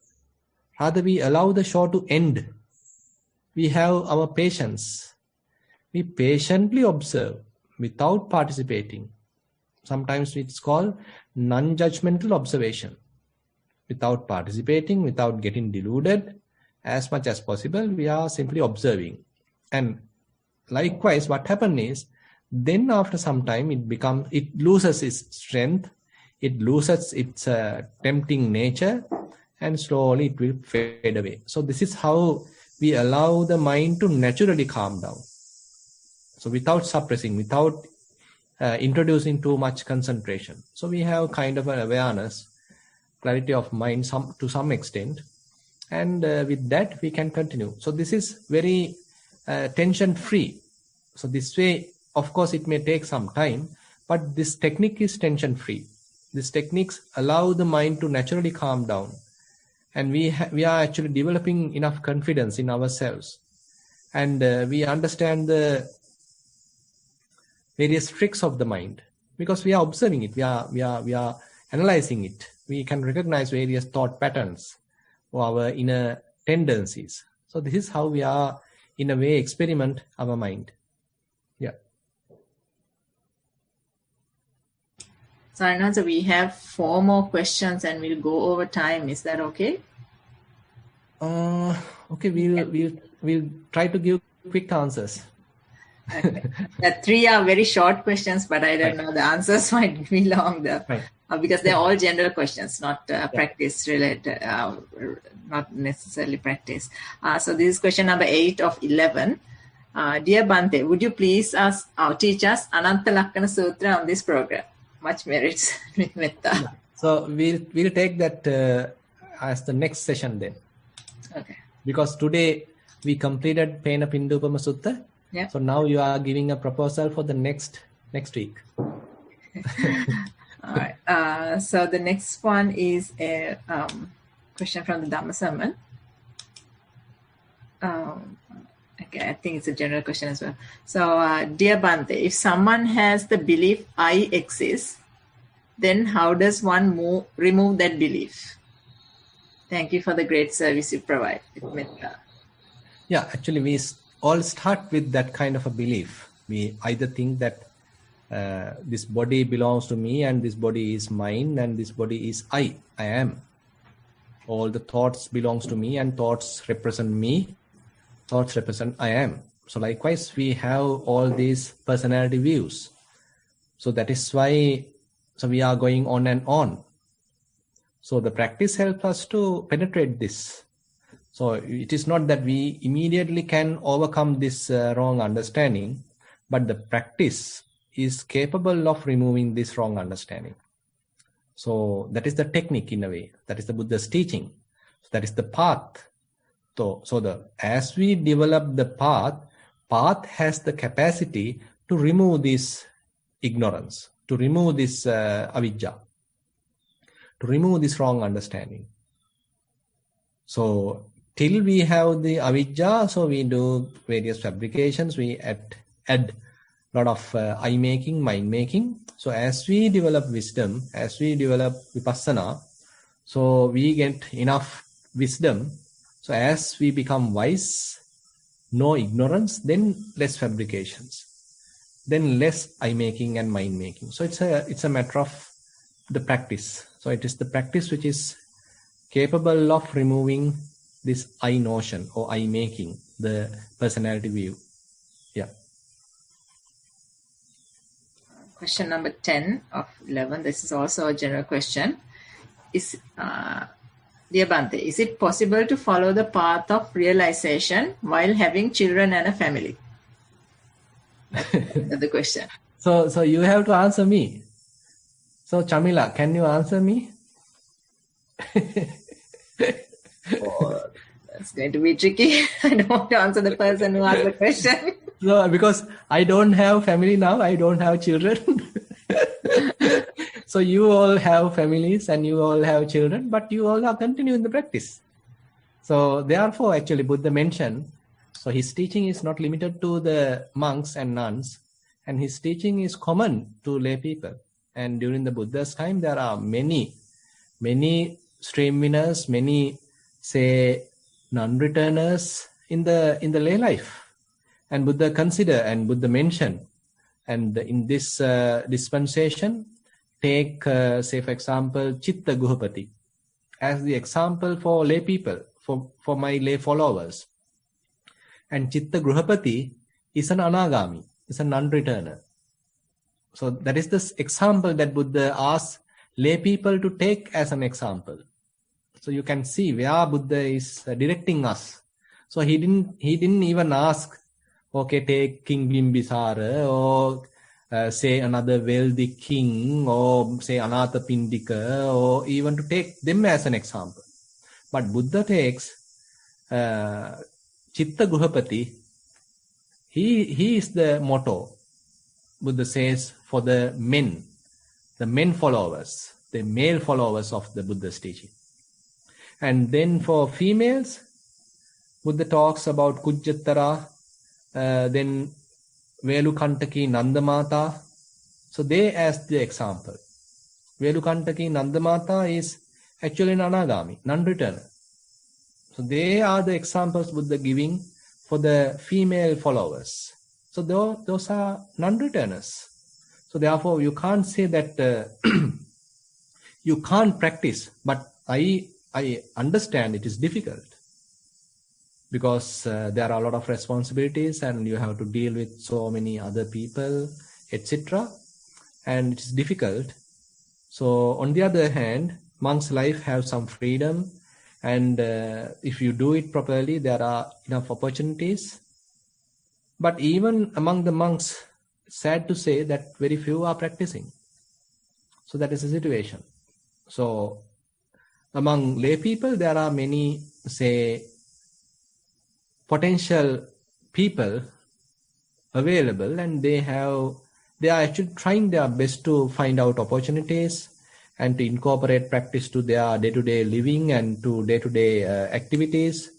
[SPEAKER 1] Rather, we allow the show to end. We have our patience. We patiently observe without participating. Sometimes it's called non-judgmental observation. Without participating, without getting deluded, as much as possible, we are simply observing. And likewise, what happens is, then after some time, it loses its strength, it loses its tempting nature, and slowly it will fade away. So this is how we allow the mind to naturally calm down. So without suppressing, without introducing too much concentration. So we have kind of an awareness, clarity of mind to some extent, and with that we can continue. So this is very tension free. So this way, of course, it may take some time, but this technique is tension free. These techniques allow the mind to naturally calm down, and we are actually developing enough confidence in ourselves, and we understand the various tricks of the mind because we are observing it, we are analyzing it. We can recognize various thought patterns or our inner tendencies. So this is how we are, in a way, experiment our mind. Yeah.
[SPEAKER 2] So Anand, we have 4 more questions and we'll go over time. Is that okay?
[SPEAKER 1] Okay, we'll try to give quick answers.
[SPEAKER 2] Okay. The 3 are very short questions, but I don't know, the answers might be long though.
[SPEAKER 1] Right.
[SPEAKER 2] Because they're all general questions, not practice related, not necessarily practice. So this is question number 8 of 11. Dear Bante, would you please teach us Ananta Lakkana Sutra on this program? Much merits with metta.
[SPEAKER 1] So we'll take that as the next session then.
[SPEAKER 2] Okay.
[SPEAKER 1] Because today we completed Phena Pindupama Sutta.
[SPEAKER 2] Yeah.
[SPEAKER 1] So now you are giving a proposal for the next week.
[SPEAKER 2] All right. So the next one is a question from the Dhamma Sermon. Okay, I think it's a general question as well. So, dear Bante, if someone has the belief I exist, then how does one remove that belief? Thank you for the great service you provide with metta.
[SPEAKER 1] Yeah, actually we all start with that kind of a belief. We either think that this body belongs to me and this body is mine and this body is I am. All the thoughts belongs to me and thoughts represent me. Thoughts represent I am. So likewise, we have all these personality views. So that is why we are going on and on. So the practice helps us to penetrate this. So it is not that we immediately can overcome this wrong understanding, but the practice is capable of removing this wrong understanding. So that is the technique in a way. That is the Buddha's teaching. That is the path. So as we develop the path has the capacity to remove this ignorance, to remove this avijja, to remove this wrong understanding. So till we have the avijja, so we do various fabrications, we add a lot of eye making, mind making. So as we develop wisdom, as we develop vipassana, so we get enough wisdom. So as we become wise, no ignorance, then less fabrications, then less eye making and mind making. So it's a matter of the practice. So it is the practice which is capable of removing this I notion or I making, the personality view. Yeah.
[SPEAKER 2] question number 10 of 11. This is also a general question. Dear Bhante, is it possible to follow the path of realization while having children and a family? That's the question.
[SPEAKER 1] So you have to answer me. So Chamila, can you answer me?
[SPEAKER 2] Oh, that's going to be tricky. I don't want to answer the person who asked the question.
[SPEAKER 1] No, because I don't have family now. I don't have children. So you all have families and you all have children, but you all are continuing the practice. So therefore, actually, Buddha mentioned, so his teaching is not limited to the monks and nuns, and his teaching is common to lay people. And during the Buddha's time, there are many stream winners, many, say, non-returners in the lay life. And Buddha consider and Buddha mention, and in this dispensation, take, say, for example, Chitta Guhapati as the example for lay people, for my lay followers. And Chitta Guhapati is an anagami, is a non-returner. So that is the example that Buddha asks lay people to take as an example. So you can see where Buddha is directing us. So he didn't even ask, okay, take King Bimbisara, or say another wealthy king, or say Anathapindika, or even to take them as an example. But Buddha takes Chitta Guhapati. He is the motto. Buddha says for the men followers, the male followers of the Buddha's teaching. And then for females, Buddha talks about Kujjattara, then Velukantaki Nandamata. So they as the example. Velukantaki Nandamata is actually an anagami, non-returner. So they are the examples Buddha giving for the female followers. So those are non-returners. So therefore you can't say that you can't practice, but I understand it is difficult. Because there are a lot of responsibilities and you have to deal with so many other people, etc. And it's difficult. So on the other hand, monks' life have some freedom, and if you do it properly, there are enough opportunities. But even among the monks, sad to say that very few are practicing. So that is the situation. So among lay people, there are many, say, potential people available, and they are actually trying their best to find out opportunities and to incorporate practice to their day-to-day living and to day-to-day activities.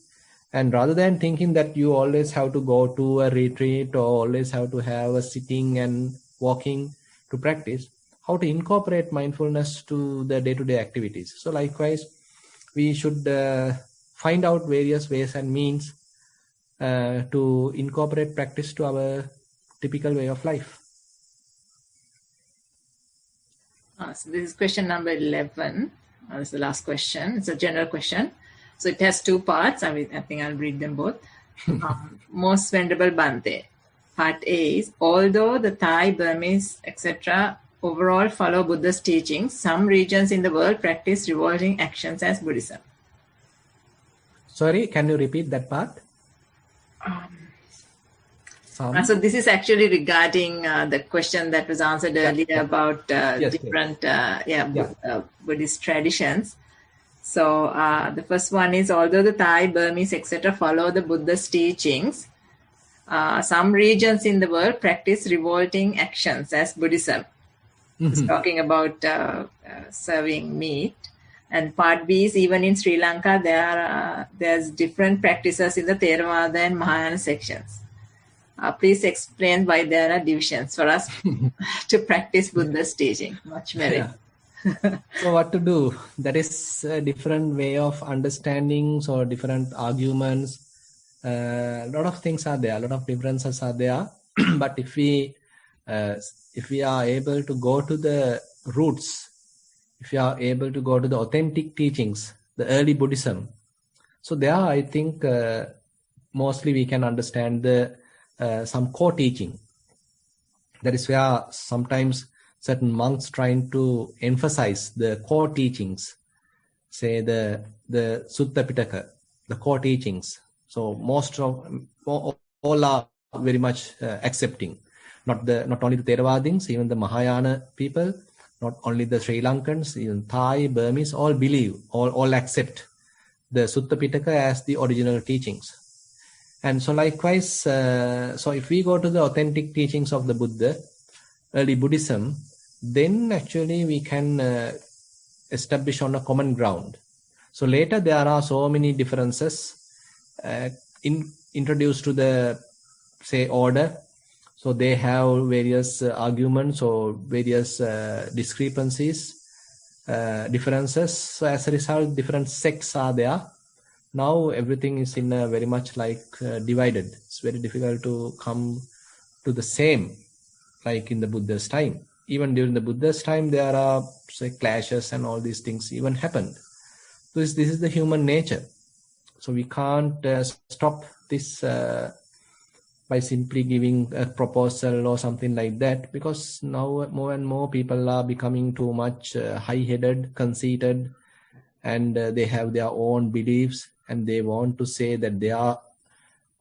[SPEAKER 1] And rather than thinking that you always have to go to a retreat or always have to have a sitting and walking to practice, how to incorporate mindfulness to the day-to-day activities. So likewise, we should find out various ways and means to incorporate practice to our typical way of life.
[SPEAKER 2] So this is question number 11. This is the last question. It's a general question. So it has two parts. I think I'll read them both. Most Venerable Bhante. Part A is, although the Thai, Burmese, etc. overall follow Buddha's teachings, some regions in the world practice revolting actions as Buddhism.
[SPEAKER 1] Sorry, can you repeat that part?
[SPEAKER 2] So this is actually regarding the question that was answered earlier about different Buddhist traditions. So the first one is, although the Thai, Burmese, etc. follow the Buddha's teachings, some regions in the world practice revolting actions as Buddhism. It's talking about serving meat. And part B is, even in Sri Lanka, there's different practices in the Theravada and Mahayana sections. Please explain why there are divisions for us to practice Buddha's teaching. Much merit.
[SPEAKER 1] So what to do? That is a different way of understanding, so different arguments. A lot of things are there, a lot of differences are there. But if we are able to go to the roots, if you are able to go to the authentic teachings, the early Buddhism, so there I think mostly we can understand some core teaching. That is where sometimes certain monks trying to emphasize the core teachings, say the Sutta Pitaka, the core teachings. So most of all are very much accepting. Not only the Theravadins, even the Mahayana people, not only the Sri Lankans, even Thai, Burmese, all believe, all accept the Sutta Pitaka as the original teachings. And so likewise, so if we go to the authentic teachings of the Buddha, early Buddhism, then actually we can establish on a common ground. So later there are so many differences introduced to the, say, order. So they have various arguments or various discrepancies, differences. So as a result, different sects are there. Now everything is in a very much like divided. It's very difficult to come to the same like in the Buddha's time. Even during the Buddha's time, there are, say, clashes and all these things even happened. So this is the human nature. So we can't stop this by simply giving a proposal or something like that, because now more and more people are becoming too much high-headed, conceited, and they have their own beliefs, and they want to say that their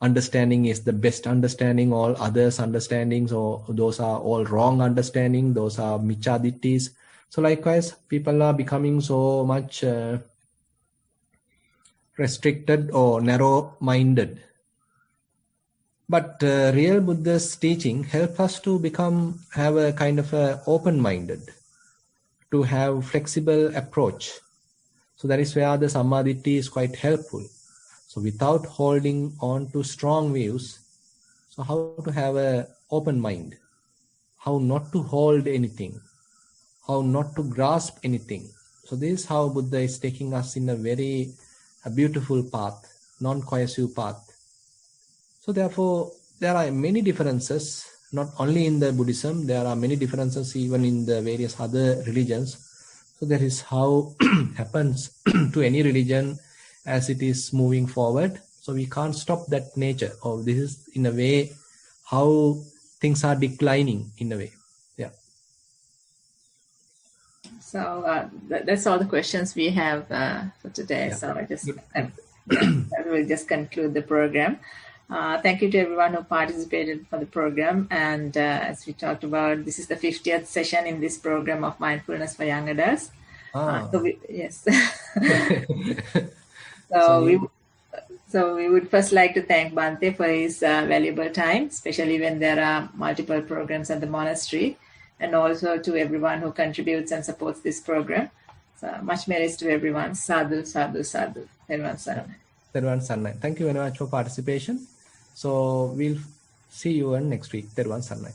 [SPEAKER 1] understanding is the best understanding, all others' understandings, or those are all wrong understanding, those are michadittis. So likewise, people are becoming so much restricted or narrow-minded. But real Buddha's teaching help us to have a kind of a open-minded, to have flexible approach. So that is where the Sammaditthi is quite helpful. So without holding on to strong views, so how to have an open mind, how not to hold anything, how not to grasp anything. So this is how Buddha is taking us in a beautiful path, non-coercive path. So therefore, there are many differences, not only in the Buddhism, there are many differences even in the various other religions. So that is how happens to any religion as it is moving forward. So we can't stop that nature. Or this is in a way how things are declining in a way. Yeah.
[SPEAKER 2] So that's all the questions we have for today. Yeah. So I will just conclude the program. Thank you to everyone who participated for the program. And as we talked about, this is the 50th session in this program of Mindfulness for Young Adults. Yes. So we would first like to thank Bhante for his valuable time, especially when there are multiple programs at the monastery, and also to everyone who contributes and supports this program. So much merits to everyone. Sadhu, sadhu, sadhu. Thero Sannai.
[SPEAKER 1] Thero Sannai. Thank you very much for participation. So we'll see you next week. Thero Sannai.